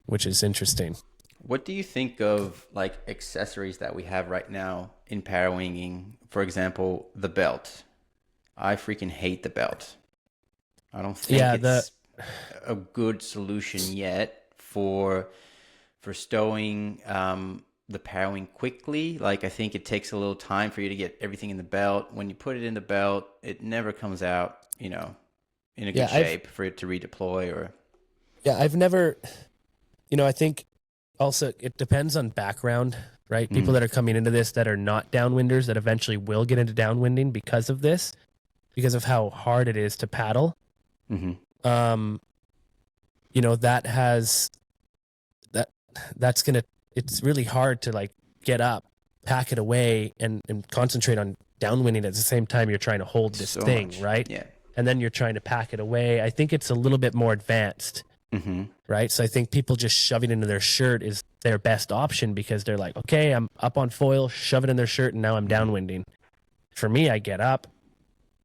which is interesting.
What do you think of like accessories that we have right now in Parawinging? For example, the belt. I freaking hate the belt. I don't think it's a good solution yet for stowing the Parawing quickly. Like I think it takes a little time for you to get everything in the belt. When you put it in the belt, it never comes out, you know, in a good shape for it to redeploy or.
Yeah, I've never, you know, I think. Also, it depends on background, right? People that are coming into this that are not downwinders that eventually will get into downwinding because of this, because of how hard it is to paddle. You know, it's really hard to like get up, pack it away, and concentrate on downwinding at the same time you're trying to hold this thing, right? Yeah. And then you're trying to pack it away. I think it's a little bit more advanced. Right. So I think people just shoving it into their shirt is their best option because they're like, okay, I'm up on foil, shove it in their shirt, and now I'm downwinding. For me, I get up,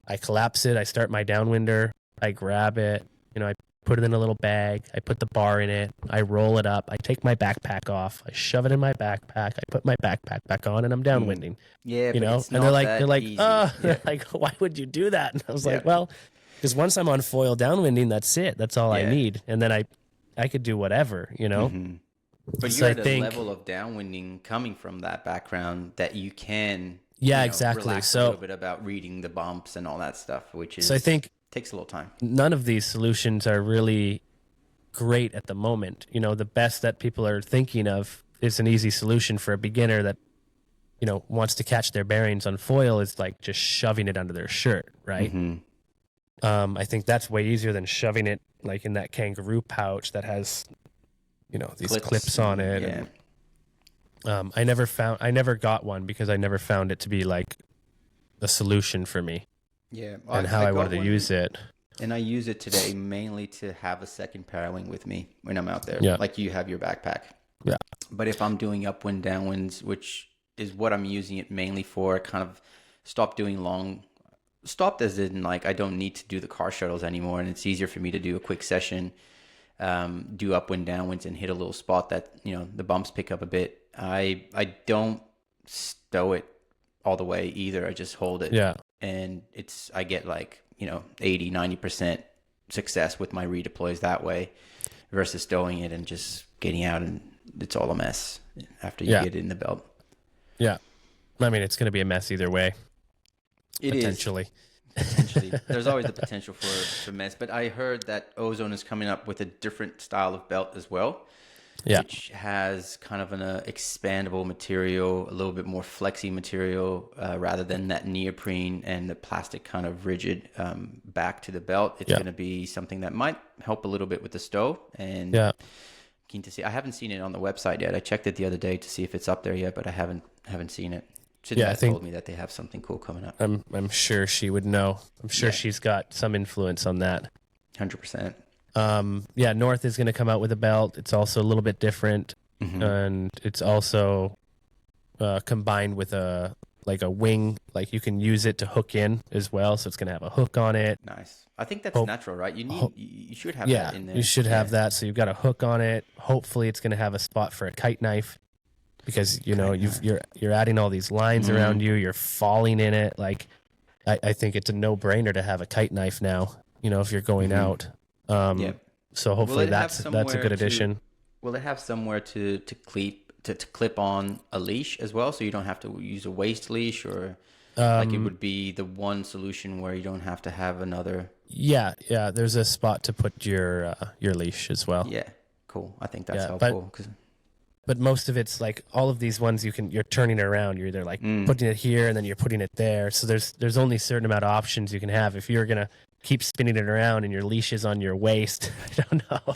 I collapse it, I start my downwinder, I grab it, you know, I put it in a little bag, I put the bar in it, I roll it up, I take my backpack off, I shove it in my backpack, I put my backpack back on, and I'm downwinding. Yeah, you know, and they're like, they're like, why would you do that? And I was like, well. Because once I'm on foil downwinding, that's it. That's all I need. And then I could do whatever, you know?
But you're at a level of downwinding coming from that background that you can
exactly.
Relax a little bit about reading the bumps and all that stuff, which is
I think
takes a little time.
None of these solutions are really great at the moment. You know, the best that people are thinking of is an easy solution for a beginner that, you know, wants to catch their bearings on foil is like just shoving it under their shirt, right? I think that's way easier than shoving it like in that kangaroo pouch that has, you know, these clips on it. I never got one because I never found it to be like a solution for me.
Yeah,
and how I wanted to use it.
And I use it today mainly to have a second Parawing with me when I'm out there.
Yeah.
Like you have your backpack.
Yeah.
But if I'm doing upwind, downwinds, which is what I'm using it mainly for, kind of stopped as in like I don't need to do the car shuttles anymore, and it's easier for me to do a quick session, do upwind, downwinds, and hit a little spot that, you know, the bumps pick up a bit. I don't stow it all the way either. I just hold it.
Yeah.
And I get like, you know, 80-90% success with my redeploys that way versus stowing it and just getting out and it's all a mess after you get it in the belt.
Yeah. I mean, it's going to be a mess either way.
Potentially. There's always the potential for mess. But I heard that Ozone is coming up with a different style of belt as well.
Yeah.
Which has kind of an expandable material, a little bit more flexy material, rather than that neoprene and the plastic kind of rigid back to the belt. It's going to be something that might help a little bit with the stow. And keen to see. I haven't seen it on the website yet. I checked it the other day to see if it's up there yet, but I haven't seen it. Sydney told me that they have something cool coming up.
I'm sure she would know. I'm sure she's got some influence on that.
100%.
North is going to come out with a belt. It's also a little bit different, and it's also combined with a wing. Like you can use it to hook in as well, so it's going to have a hook on it.
Nice. I think that's natural, right? You should have that in there.
You should have that. So you've got a hook on it. Hopefully, it's going to have a spot for a kite knife, because you're adding all these lines around you. You're falling in it. Like I think it's a no-brainer to have a kite knife now. You know, if you're going out. So hopefully that's a good addition.
Will it have somewhere to clip on a leash as well, so you don't have to use a waist leash, or like it would be the one solution where you don't have to have another?
Yeah. There's a spot to put your leash as well.
Yeah, cool. I think that's helpful.
But most of it's like all of these ones you're turning it around. You're either like putting it here and then you're putting it there. So there's only a certain amount of options you can have. If you're gonna keep spinning it around and your leash is on your waist, I don't know.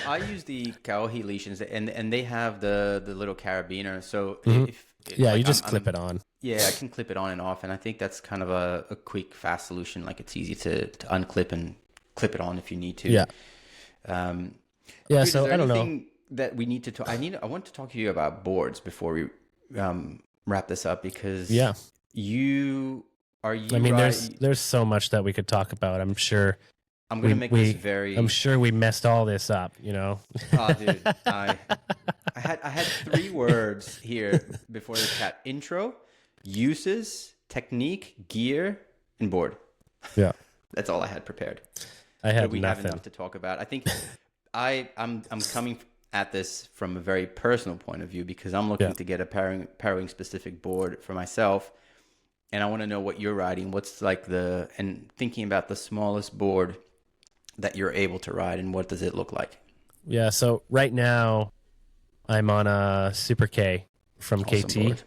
I use the Kaohi leashes, and they have the little carabiner. So
you just clip it on.
Yeah, I can clip it on and off, and I think that's kind of a quick, fast solution. Like it's easy to unclip and clip it on if you need to.
Yeah.
So I don't know that we need to talk. I want to talk to you about boards before we wrap this up, because
there's so much that we could talk about. I'm sure
I'm going to make this very...
I'm sure we messed all this up, you know?
Oh, dude. I had 3 words here before the chat. Intro, uses, technique, gear, and board.
Yeah.
That's all I had prepared.
I had
we
nothing.
have enough to talk about. I think I'm coming at this from a very personal point of view, because I'm looking to get a Parawing specific board for myself. And I want to know what you're riding. What's like and thinking about the smallest board that you're able to ride, and what does it look like?
Yeah. So right now I'm on a Super K from KT.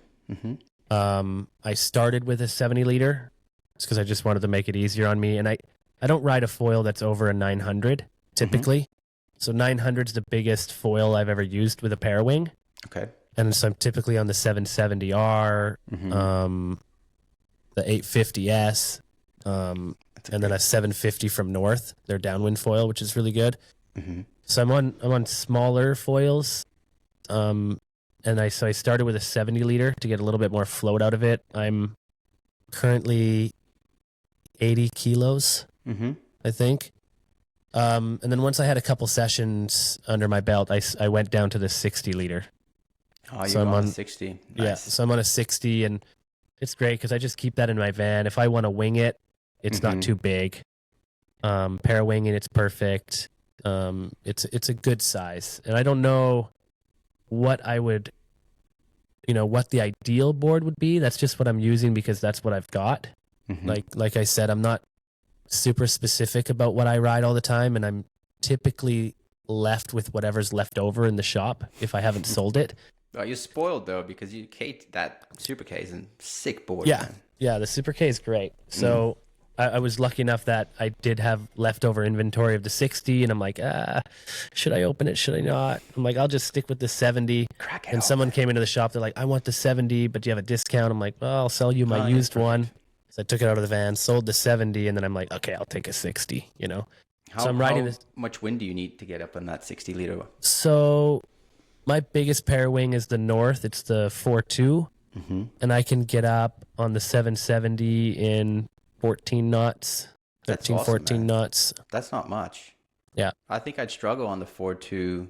I started with a 70 liter just because I just wanted to make it easier on me. And I don't ride a foil that's over a 900 typically. So 900 is the biggest foil I've ever used with a Parawing.
Okay.
And so I'm typically on the 770R, the 850S, and then a 750 from North, their downwind foil, which is really good. So I'm on smaller foils. And I started with a 70 liter to get a little bit more float out of it. I'm currently 80 kilos, I think. And then once I had a couple sessions under my belt, I went down to the 60 liter.
Oh, you're on 60. Nice.
Yeah, so I'm on a 60, and it's great because I just keep that in my van. If I want to wing it, it's not too big. Parawinging, it's perfect. It's a good size, and I don't know what I would, what the ideal board would be. That's just what I'm using because that's what I've got. Like I said, I'm not super specific about what I ride all the time, and I'm typically left with whatever's left over in the shop if I haven't sold it.
Well, you're spoiled though, because that Super K is a sick board.
Yeah,
man.
Yeah, the Super K is great. So I was lucky enough that I did have leftover inventory of the 60, and I'm like, should I open it? Should I not? I'm like, I'll just stick with the 70. And someone came into the shop. They're like, I want the 70, but do you have a discount? I'm like, well, I'll sell you my used one. So I took it out of the van, sold the 70, and then I'm like, okay, I'll take a 60, you know? So I'm riding this.
How much wind do you need to get up on that 60 liter?
So my biggest Parawing is the North. It's the 4.2, and I can get up on the 770 in 14 knots, 13, awesome, 14 man. Knots.
That's not much.
Yeah.
I think I'd struggle on the 4.2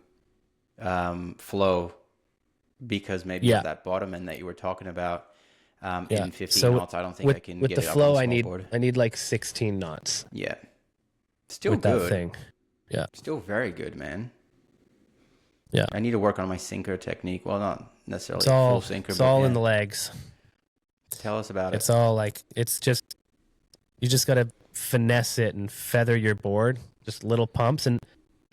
flow because maybe of that bottom end that you were talking about. In 15 knots, I don't think I can
with
get
the
it
flow.
up on the board.
I need like 16 knots.
Yeah. Still
with
good.
That thing. Yeah.
Still very good, man.
Yeah.
I need to work on my sinker technique. Well, not necessarily full sinker.
It's all in the legs.
Tell us about it.
It's all like, it's just, you just got to finesse it and feather your board, just little pumps. And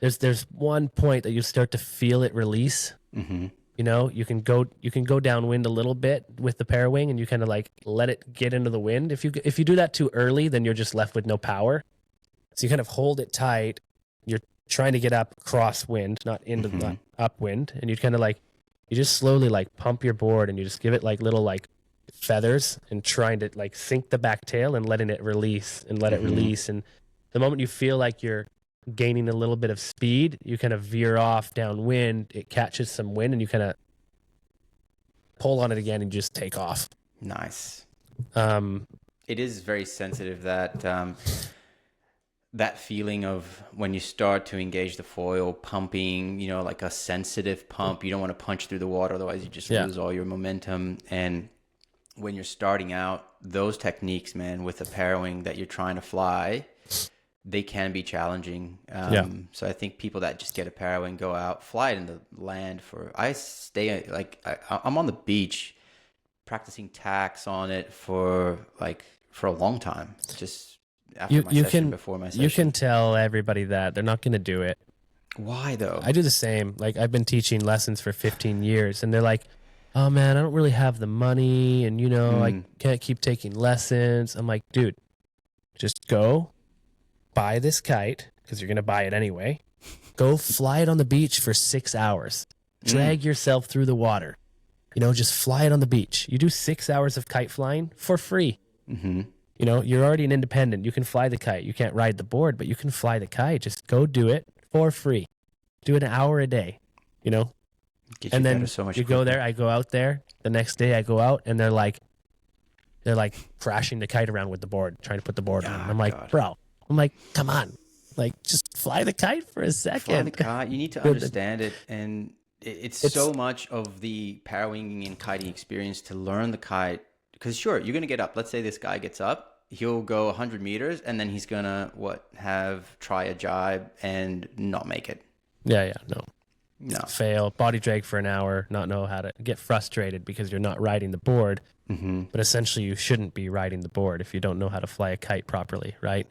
there's one point that you start to feel it release. Mm-hmm. You know, you can go downwind a little bit with the Parawing, and you kind of like let it get into the wind. If you do that too early, then you're just left with no power. So you kind of hold it tight. You're trying to get up crosswind, not into the upwind, and you kind of like, you just slowly like pump your board, and you just give it like little like feathers, and trying to like sink the back tail and letting it release and let it release. And the moment you feel like you're gaining a little bit of speed, you kind of veer off downwind, it catches some wind, and you kind of pull on it again and just take off.
Nice. It is very sensitive, that feeling of when you start to engage the foil, pumping, you know, like a sensitive pump. You don't want to punch through the water, otherwise you just lose all your momentum. And when you're starting out, those techniques, man, with a Parawing that you're trying to fly, they can be challenging. So I think people that just get a Parawing, go out, fly it in the land I'm on the beach practicing tacks on it for a long time. Just after my session, before my session.
You can tell everybody that they're not going to do it.
Why though?
I do the same. Like, I've been teaching lessons for 15 years, and they're like, oh man, I don't really have the money, and you know, I can't keep taking lessons. I'm like, dude, just go buy this kite, because you're going to buy it anyway. Go fly it on the beach for 6 hours. Drag yourself through the water. You know, just fly it on the beach. You do 6 hours of kite flying for free. You know, you're already an independent. You can fly the kite. You can't ride the board, but you can fly the kite. Just go do it for free. Do it an hour a day, you know? And then you go there. I go out there. The next day I go out, and they're like crashing the kite around with the board, trying to put the board on. I'm like, bro. I'm like, come on. Like, just fly the kite for a second.
Fly the kite. You need to understand it. And it's so much of the Parawinging and kiting experience to learn the kite. Because sure, you're going to get up. Let's say this guy gets up. He'll go 100 meters, and then he's going to, try a jibe and not make it.
Yeah, no. Fail, body drag for an hour, not know how to get frustrated because you're not riding the board. But essentially, you shouldn't be riding the board if you don't know how to fly a kite properly, right?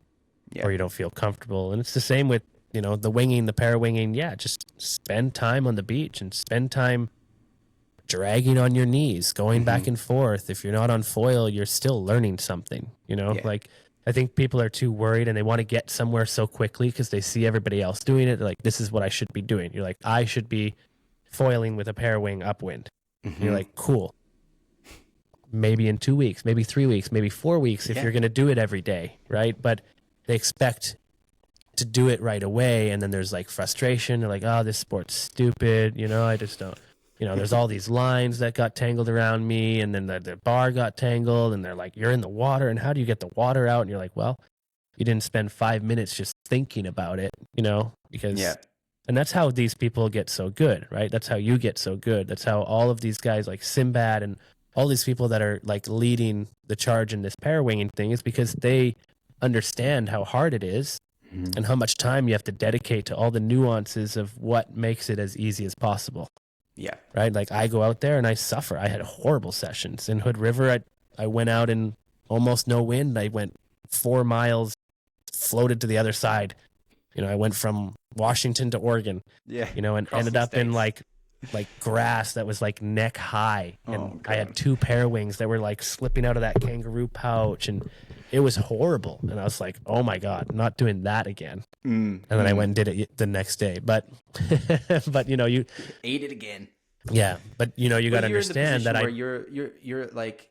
Yeah. Or you don't feel comfortable. And it's the same with, you know, the winging, the Parawinging. Yeah, just spend time on the beach and spend time dragging on your knees, going back and forth. If you're not on foil, you're still learning something, you know? Like, I think people are too worried, and they want to get somewhere so quickly because they see everybody else doing it. They're like, this is what I should be doing. You're like, I should be foiling with a Parawing upwind. You're like, cool. Maybe in 2 weeks, maybe 3 weeks, maybe 4 weeks if you're going to do it every day, right? But they expect to do it right away, and then there's like frustration. They're like, oh, this sport's stupid, you know, I just don't. You know, there's all these lines that got tangled around me, and then the bar got tangled, and they're like, you're in the water, and how do you get the water out? And you're like, well, you didn't spend 5 minutes just thinking about it, you know, because, and that's how these people get so good, right? That's how you get so good. That's how all of these guys like Sinbad and all these people that are like leading the charge in this Parawinging thing is because they understand how hard it is and how much time you have to dedicate to all the nuances of what makes it as easy as possible.
Yeah.
Right. Like, I go out there and I suffer. I had horrible sessions in Hood River. I went out in almost no wind. I went 4 miles, floated to the other side. You know, I went from Washington to Oregon, you know, and ended up in like like grass that was like neck high, and I had
God.
2 Parawings that were like slipping out of that kangaroo pouch, and it was horrible. And I was like, oh my God, not doing that again. And then I went and did it the next day. But but you know, you
ate it again.
yeah, but you know, you got to understand that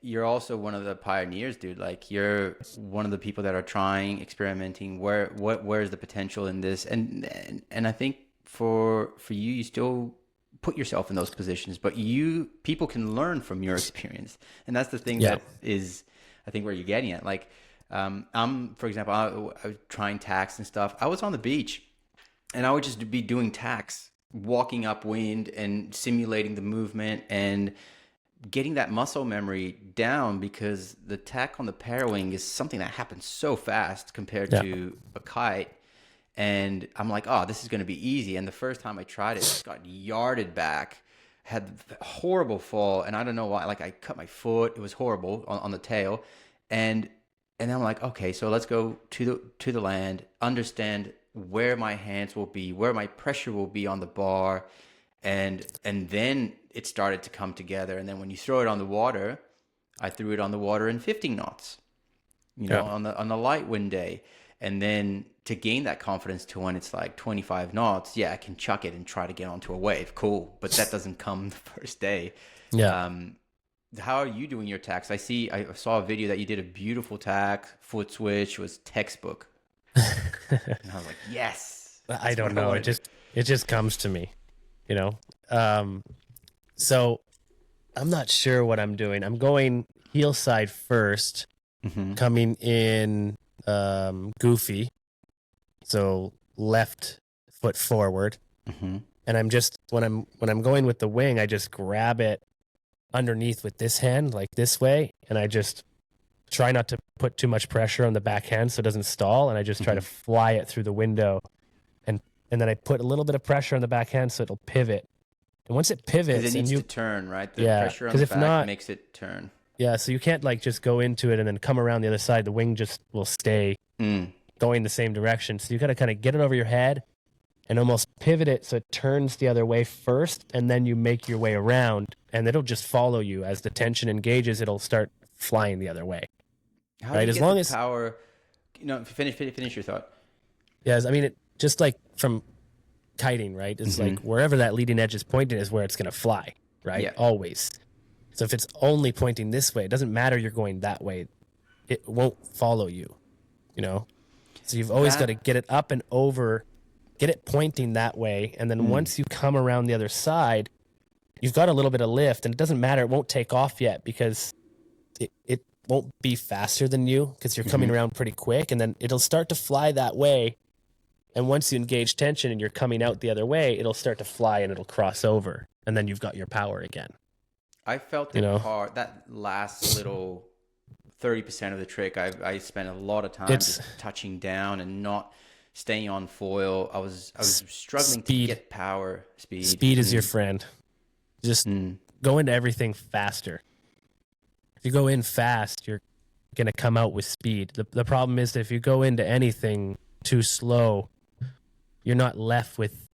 you're also one of the pioneers, dude. Like you're one of the people that are trying, experimenting. Where's the potential in this? And I think for you, you still put yourself in those positions, but people can learn from your experience, and that's the thing that is, I think, where you're getting at. Like, I'm, for example, I was trying tacks and stuff. I was on the beach, and I would just be doing tacks, walking upwind and simulating the movement and getting that muscle memory down, because the tack on the Parawing is something that happens so fast compared to a kite. And I'm like, oh, this is going to be easy. And the first time I tried it, I just got yarded back, had a horrible fall. And I don't know why, like I cut my foot. It was horrible on the tail. And then I'm like, okay, so let's go to the land, understand where my hands will be, where my pressure will be on the bar. And then it started to come together. And then when you throw it on the water, I threw it on the water in 15 knots, you know, on the light wind day. And then to gain that confidence to when it's like 25 knots, I can chuck it and try to get onto a wave. Cool. But that doesn't come the first day. Yeah. How are you doing your tacks? I saw a video that you did a beautiful tack, foot switch, was textbook. And I was like, yes.
I don't know. It just comes to me, you know? So I'm not sure what I'm doing. I'm going heel side first, coming in goofy, so left foot forward, and I'm just when I'm going with the wing, I just grab it underneath with this hand like this way, and I just try not to put too much pressure on the backhand so it doesn't stall, and I just try to fly it through the window, and then I put a little bit of pressure on the backhand so it'll pivot, and once it pivots,
it needs to turn, right? The pressure on the back makes it turn.
Yeah, so you can't like just go into it and then come around the other side. The wing just will stay going the same direction. So you got to kind of get it over your head and almost pivot it so it turns the other way first, and then you make your way around, and it'll just follow you. As the tension engages, it'll start flying the other way.
How do you get the power? You know, finish your thought.
Yes, I mean, it just like from kiting, right? It's like wherever that leading edge is pointing is where it's going to fly, right? Yeah. Always. So if it's only pointing this way, it doesn't matter you're going that way. It won't follow you, you know? So you've always got to get it up and over, get it pointing that way. And then once you come around the other side, you've got a little bit of lift, and it doesn't matter. It won't take off yet because it won't be faster than you because you're coming around pretty quick. And then it'll start to fly that way. And once you engage tension and you're coming out the other way, it'll start to fly and it'll cross over. And then you've got your power again.
I felt it hard. That last little 30% of the trick, I spent a lot of time just touching down and not staying on foil. I was struggling to get power. Speed
is your friend. Just go into everything faster. If you go in fast, you're going to come out with speed. The problem is that if you go into anything too slow, you're not left with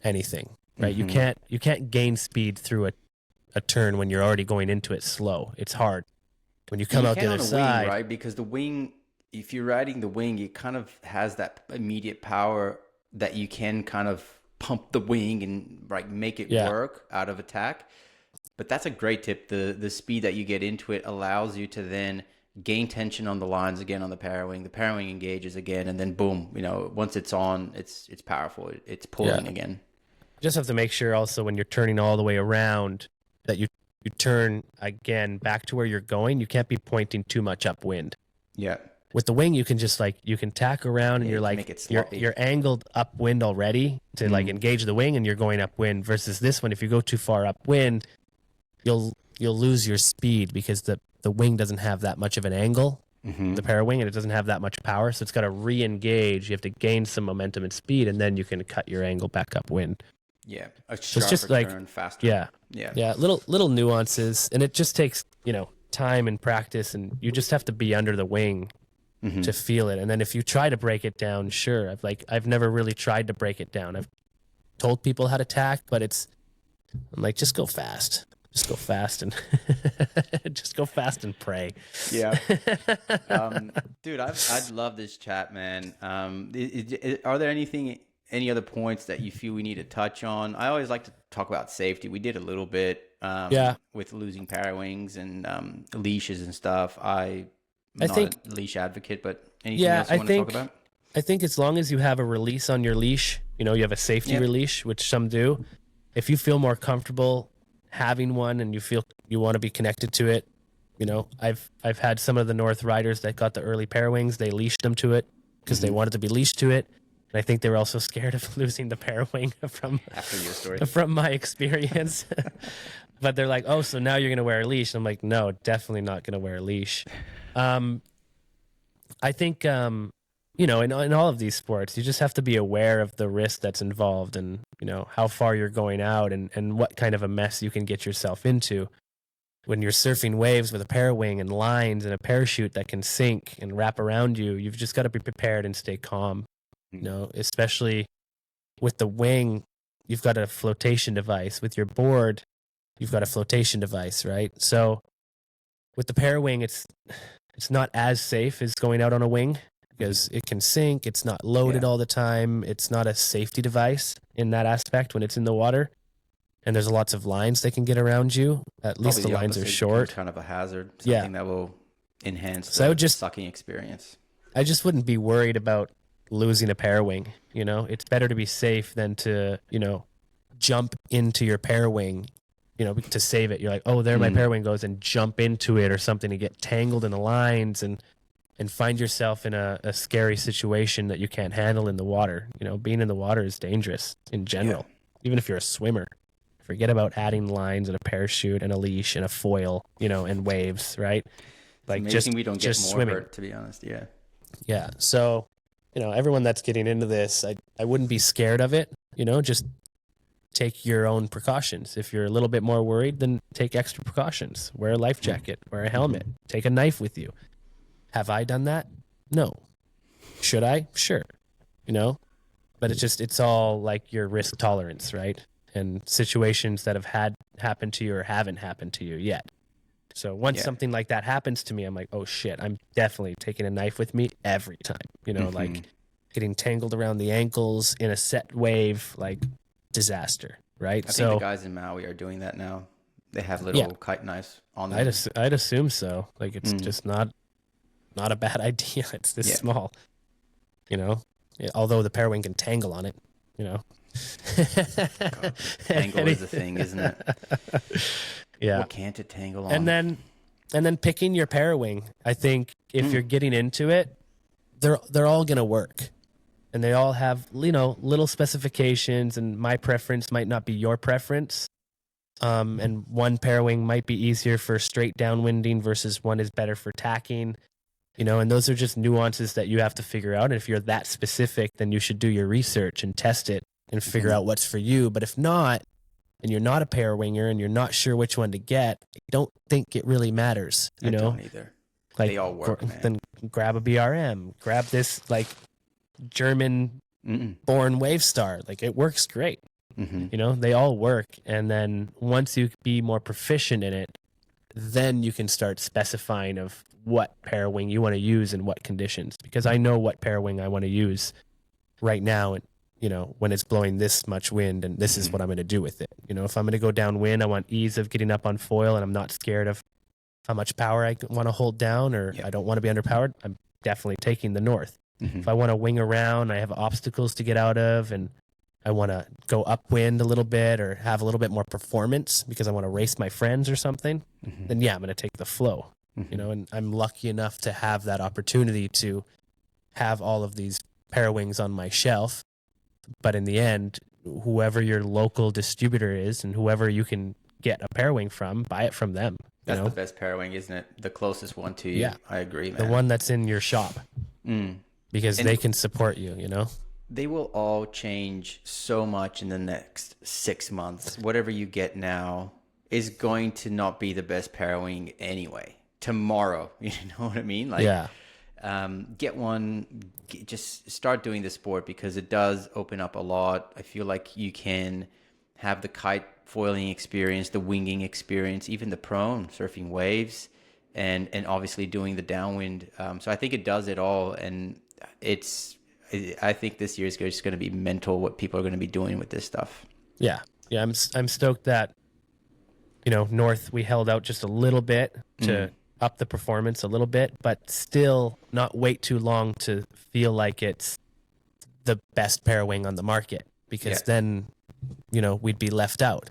anything, right? You can't gain speed through a turn when you're already going into it slow. It's hard. When you come out the other side,
wing, right? Because the wing, if you're riding the wing, it kind of has that immediate power that you can kind of pump the wing and like make it work out of attack. But that's a great tip. The speed that you get into it allows you to then gain tension on the lines again on the Parawing. The Parawing engages again, and then boom, you know, once it's on, it's powerful. It's pulling again.
You just have to make sure also when you're turning all the way around that you turn again back to where you're going. You can't be pointing too much upwind.
Yeah.
With the wing, you can just like, you can tack around and you're like, you're angled upwind already to like engage the wing, and you're going upwind, versus this one. If you go too far upwind, you'll lose your speed because the wing doesn't have that much of an angle, the Parawing, and it doesn't have that much power. So it's got to re-engage. You have to gain some momentum and speed, and then you can cut your angle back upwind.
Yeah,
so it's just like
turn, faster.
Yeah. Little nuances, and it just takes time and practice, and you just have to be under the wing to feel it. And then if you try to break it down, sure, I've never really tried to break it down. I've told people how to tack, but it's I'm like, just go fast. Just go fast and just go fast and pray.
Yeah. Dude, I'd love this chat, man. Are there any other points that you feel we need to touch on? I always like to talk about safety. We did a little bit with losing Parawings and leashes and stuff. I'm not a leash advocate, but anything else you want to talk about?
I think as long as you have a release on your leash, you know, you have a safety release, which some do. If you feel more comfortable having one and you feel you want to be connected to it, you know, I've had some of the North riders that got the early Parawings, they leashed them to it because they wanted to be leashed to it. And I think they were also scared of losing the Parawing
after your story,
from my experience. But they're like, oh, so now you're going to wear a leash. I'm like, no, definitely not going to wear a leash. I think, you know, in all of these sports, you just have to be aware of the risk that's involved and, you know, how far you're going out and what kind of a mess you can get yourself into. When you're surfing waves with a Parawing and lines and a parachute that can sink and wrap around you, you've just got to be prepared and stay calm. You know, especially with the wing, you've got a flotation device. With your board, you've got a flotation device, right? So with the Parawing, it's not as safe as going out on a wing because it can sink. It's not loaded all the time. It's not a safety device in that aspect when it's in the water. And there's lots of lines that can get around you. At least the lines are short.
Kind of a hazard. Something that will enhance
the
sucking experience.
I just wouldn't be worried about losing a Parawing. You know, it's better to be safe than to, you know, jump into your Parawing, you know, to save it. You're like, oh, there my Parawing goes, and jump into it or something to get tangled in the lines and find yourself in a scary situation that you can't handle in the water. You know, being in the water is dangerous in general, even if you're a swimmer. Forget about adding lines and a parachute and a leash and a foil, you know, and waves, right? Like,
just we don't get more
swimming.
hurt, to be honest.
Yeah. So, you know, everyone that's getting into this, I wouldn't be scared of it. You know, just take your own precautions. If you're a little bit more worried, then take extra precautions. Wear a life jacket, wear a helmet, take a knife with you. Have I done that? No. Should I? Sure. You know, but it's all like your risk tolerance, right? And situations that have had happened to you or haven't happened to you yet. So once something like that happens to me, I'm like, oh shit, I'm definitely taking a knife with me every time. You know, like getting tangled around the ankles in a set wave, like disaster, right?
I think the guys in Maui are doing that now. They have little kite knives on them.
I'd assume so. Like, it's just not a bad idea. It's this small, you know, although the Parawing can tangle on it, you know.
God, tangle is the thing, isn't it?
Yeah.
What can't it tangle on?
And then picking your Parawing, I think if you're getting into it, they're all gonna work, and they all have, you know, little specifications. And my preference might not be your preference. And one Parawing might be easier for straight downwinding versus one is better for tacking. You know, and those are just nuances that you have to figure out. And if you're that specific, then you should do your research and test it and figure out what's for you. But if not, and you're not a Parawinger and you're not sure which one to get, I don't think it really matters. You know,
don't either.
Like,
they all work, man.
Then grab a BRM, grab this like German born Wave Star. Like, it works great. You know, they all work. And then once you be more proficient in it, then you can start specifying of what Parawing you want to use in what conditions. Because I know what Parawing I want to use right now, and you know, when it's blowing this much wind, and this is what I'm going to do with it. You know, if I'm going to go downwind, I want ease of getting up on foil, and I'm not scared of how much power I want to hold down, or I don't want to be underpowered. I'm definitely taking the north. If I want to wing around, I have obstacles to get out of, and I want to go upwind a little bit or have a little bit more performance because I want to race my friends or something, then I'm going to take the flow. You know, and I'm lucky enough to have that opportunity to have all of these Parawings on my shelf. But in the end, whoever your local distributor is and whoever you can get a Parawing from, buy it from them.
That's the best Parawing, isn't it? The closest one to you. Yeah. I agree, man.
The one that's in your shop. Because they can support you, you know?
They will all change so much in the next 6 months. Whatever you get now is going to not be the best Parawing anyway. Tomorrow, you know what I mean? Like, get one, just start doing the sport because it does open up a lot. I feel like you can have the kite foiling experience, the winging experience, even the prone, surfing waves, and obviously doing the downwind. So I think it does it all, and I think this year is just going to be mental what people are going to be doing with this stuff.
Yeah. I'm stoked that, North, we held out just a little bit to up the performance a little bit, but still not wait too long to feel like it's the best Parawing on the market, because then, we'd be left out.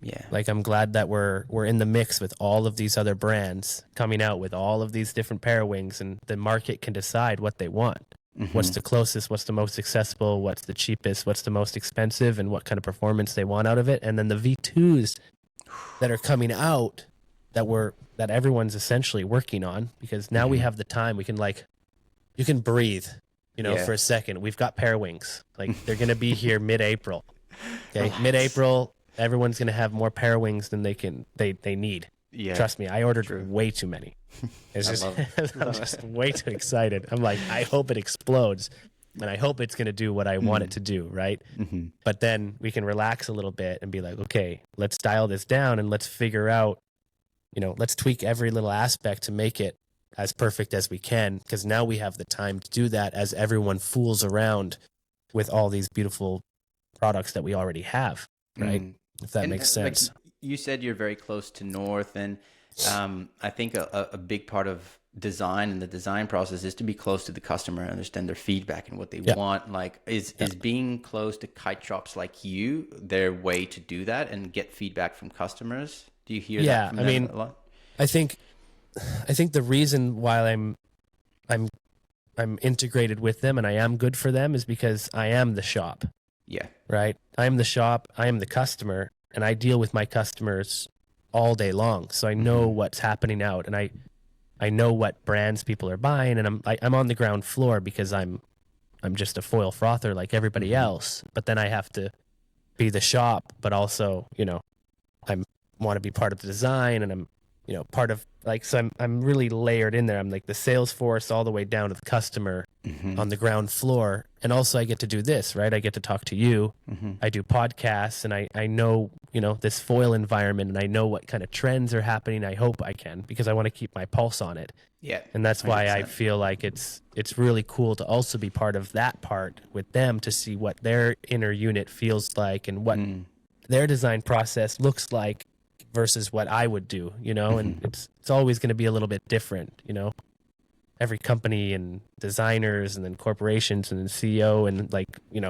Yeah.
Like, I'm glad that we're in the mix with all of these other brands coming out with all of these different Parawings, and the market can decide what they want. What's the closest, what's the most accessible, what's the cheapest, what's the most expensive, and what kind of performance they want out of it. And then the V2s that are coming out that everyone's essentially working on, because now we have the time. We can you can breathe, for a second. We've got Parawings. Like, they're going to be here mid-April. Okay. Mid-April, everyone's going to have more Parawings than they need. Yeah. Trust me, I ordered way too many. It's just, I'm just way too excited. I'm like, I hope it explodes, and I hope it's going to do what I want it to do, right? But then we can relax a little bit and be like, okay, let's dial this down and let's figure out, let's tweak every little aspect to make it as perfect as we can, because now we have the time to do that as everyone fools around with all these beautiful products that we already have, right? If that makes sense.
Like, you said you're very close to North, and I think a big part of design and the design process is to be close to the customer, understand their feedback and what they want. Like, is being close to kite shops like you their way to do that and get feedback from customers? Do you hear that from them a lot?
I think the reason why I'm integrated with them and I am good for them is because I am the shop.
Yeah.
Right? I am the shop, I am the customer, and I deal with my customers all day long. So I know what's happening out, and I know what brands people are buying, and I'm on the ground floor because I'm just a foil frother like everybody else. But then I have to be the shop, but also, I want to be part of the design, and I'm, part of, like, so I'm really layered in there. I'm like the sales force all the way down to the customer on the ground floor. And also I get to do this, right? I get to talk to you. I do podcasts, and I know, this foil environment, and I know what kind of trends are happening. I hope I can, because I want to keep my pulse on it.
Yeah.
And that's why 100%. I feel like it's really cool to also be part of that part with them, to see what their inner unit feels like and what their design process looks like versus what I would do, and it's always going to be a little bit different, every company and designers and then corporations and then CEO, and you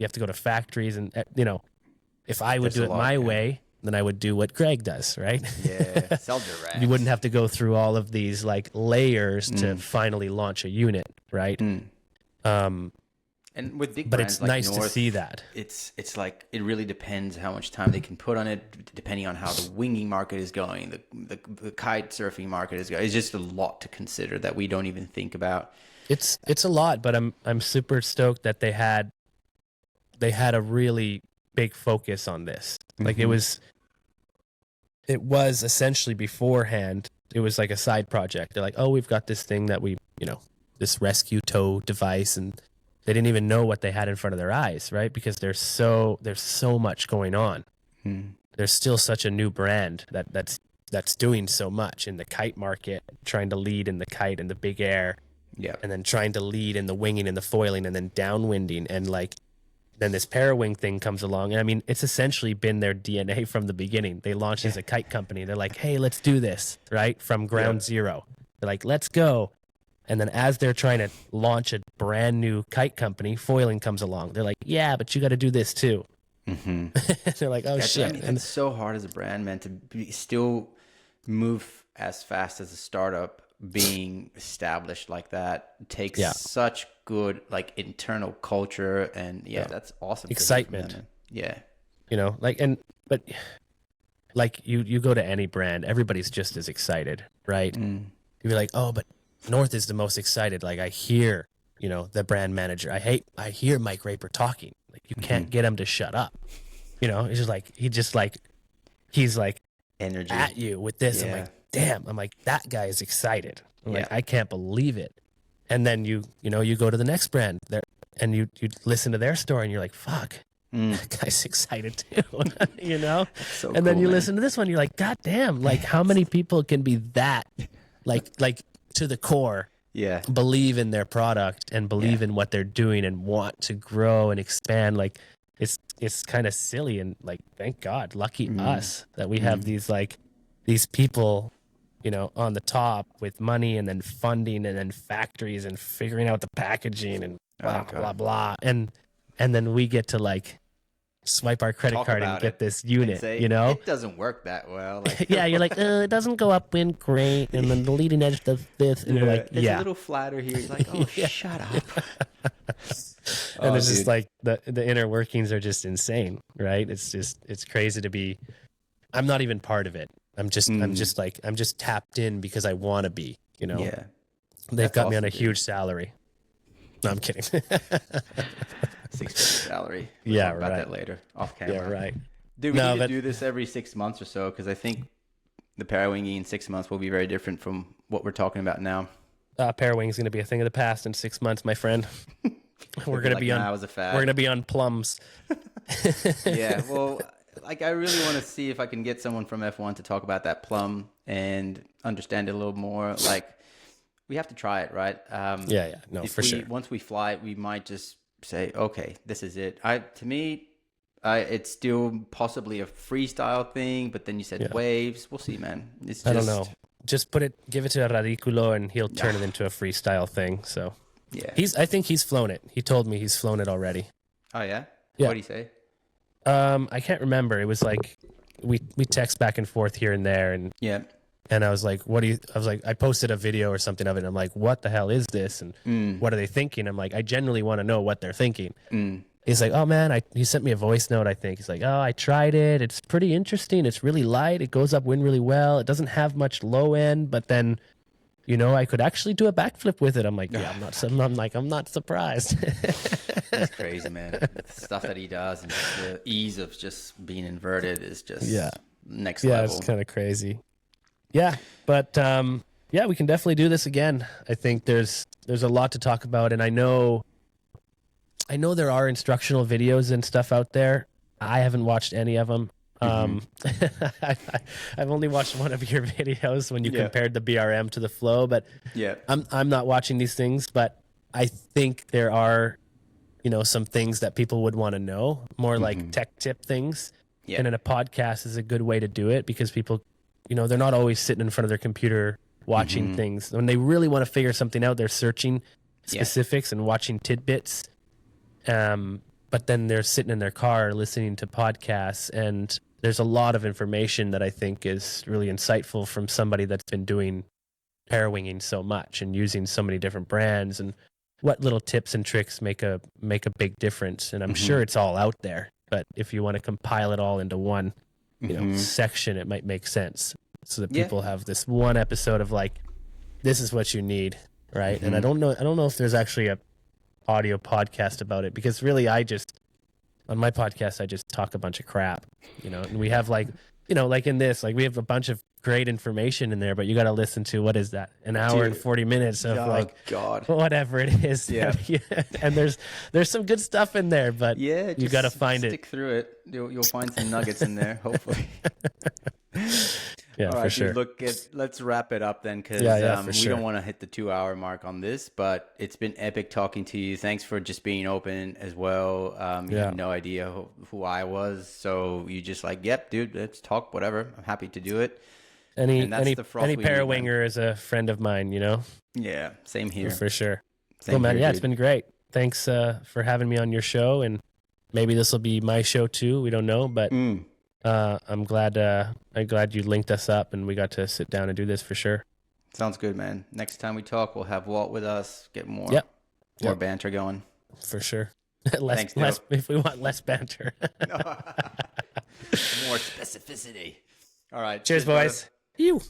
have to go to factories, and if I would do it my way, then I would do what Greg does, right?
Yeah, sell direct.
You wouldn't have to go through all of these layers to finally launch a unit, right?
And with big
but
brands
it's
like
nice
North,
to see that.
It's like, it really depends how much time they can put on it, depending on how the winging market is going, the kite surfing market is going. It's just a lot to consider that we don't even think about.
It's a lot, but I'm super stoked that they had a really big focus on this. Like, it was essentially beforehand, it was like a side project. They're like, oh, we've got this thing that we, this rescue tow device, and they didn't even know what they had in front of their eyes, right? Because there's so much going on. There's still such a new brand that's doing so much in the kite market, trying to lead in the kite and the big air, and then trying to lead in the winging and the foiling, and then downwinding, and then this Parawing thing comes along. And I mean, it's essentially been their DNA from the beginning. They launched as a kite company. They're like, hey, let's do this, right? From ground zero. They're like, let's go. And then as they're trying to launch a brand new kite company, foiling comes along. They're like, yeah, but you got to do this too. They're like, oh, shit.
And it's so hard as a brand, man, to still move as fast as a startup. Being established like that takes such good internal culture, and that's awesome.
Excitement.
Them, yeah.
But you go to any brand, everybody's just as excited, right? You'd be like, oh, but North is the most excited. Like, I hear, the brand manager. I hear Mike Raper talking. Like, you can't get him to shut up. He's like
energy
at you with this. Yeah. I'm like, damn. I'm like, that guy is excited. I'm like, I can't believe it. And then you go to the next brand there, and you listen to their story, and you're like, fuck, That guy's excited too, you know?
So
and then
cool,
you
man.
listen to this one, you're like, God damn, like how many people can be that, like to the core,
Yeah.
believe in their product and believe in what they're doing and want to grow and expand. Like it's kind of silly, and like, thank God, lucky us that we have these people, you know, on the top with money and then funding and then factories and figuring out the packaging and blah, blah, blah. And then we get to like swipe our credit
Talk
card and
about
get
it
this unit,
and say,
you know?
it doesn't work that well. Like,
Yeah, you're like, it doesn't go upwind great, and then the leading edge does this, and you're like,
it's a little flatter here. You're like, oh, shut up.
And it's just like the inner workings are just insane, right? It's crazy to be. I'm not even part of it. I'm just tapped in because I want to be, you know?
Yeah.
They've got me on a
dude.
huge salary. No, I'm kidding.
6-figure salary. We'll
Yeah,
talk about
right.
that later off camera.
Yeah, right.
Dude, we need to do this every 6 months or so, because I think the Parawinging in 6 months will be very different from what we're talking about now.
Parawing is going to be a thing of the past in 6 months, my friend. We're going to be on.
Now is a fad.
We're going to be on plums.
Yeah, well, like I really want to see if I can get someone from F1 to talk about that plum and understand it a little more. Like, we have to try it, right?
No, for sure.
Once we fly it, we might just say, okay, this is it. To me, it's still possibly a freestyle thing, but then you said waves. We'll see, man. It's just,
I don't know. Just give it to Radiculo, and he'll turn it into a freestyle thing. So
yeah,
I think he's flown it. He told me he's flown it already.
Oh yeah.
Yeah.
What do you say?
I can't remember. It was like we text back and forth here and there, and
Yeah.
and I was like, I posted a video or something of it, and I'm like, what the hell is this? And what are they thinking? I'm like, I genuinely want to know what they're thinking. He's like, oh man, he sent me a voice note, I think. He's like, oh, I tried it. It's pretty interesting. It's really light. It goes upwind really well. It doesn't have much low end, but then, you know, I could actually do a backflip with it. I'm like, yeah, I'm not surprised.
That's crazy, man. The stuff that he does and just the ease of just being inverted is just next level.
Yeah, it's kind of crazy. Yeah, but we can definitely do this again. I think there's a lot to talk about, and I know there are instructional videos and stuff out there. I haven't watched any of them. I've only watched one of your videos when you compared the BRM to the flow, but I'm not watching these things. But I think there are, you know, some things that people would want to know, more like tech tip things. Yeah. And in a podcast is a good way to do it, because people, you know, they're not always sitting in front of their computer watching things. When they really want to figure something out, they're searching specifics and watching tidbits. But then they're sitting in their car listening to podcasts, and there's a lot of information that I think is really insightful from somebody that's been doing parawinging so much and using so many different brands, and what little tips and tricks make a big difference. And I'm sure it's all out there, but if you want to compile it all into one, you know, section, it might make sense, so that people have this one episode of like, this is what you need, right? And I don't know if there's actually a audio podcast about it, because really on my podcast I just talk a bunch of crap, you know, and we have like, you know, like in this, like we have a bunch of great information in there, but you got to listen to, what is that, an hour and 40 minutes of whatever it is. And there's some good stuff in there, but you got to find it.
Stick through it. You'll find some nuggets in there, hopefully.
Yeah,
all right,
for sure.
Dude, let's wrap it up then, because we don't want to hit the 2-hour mark on this, but it's been epic talking to you. Thanks for just being open as well. You have no idea who I was, so you just like, yep, dude, let's talk, whatever. I'm happy to do it.
Any Parawinger is a friend of mine, you know? Yeah,
same here.
For sure. Cool, man. Yeah, it's been great. Thanks for having me on your show, and maybe this will be my show too. We don't know, but I'm glad you linked us up and we got to sit down and do this for sure.
Sounds good, man. Next time we talk, we'll have Walt with us, get more banter going.
For sure. less if we want less banter.
More specificity. All right.
Cheers, boys. You.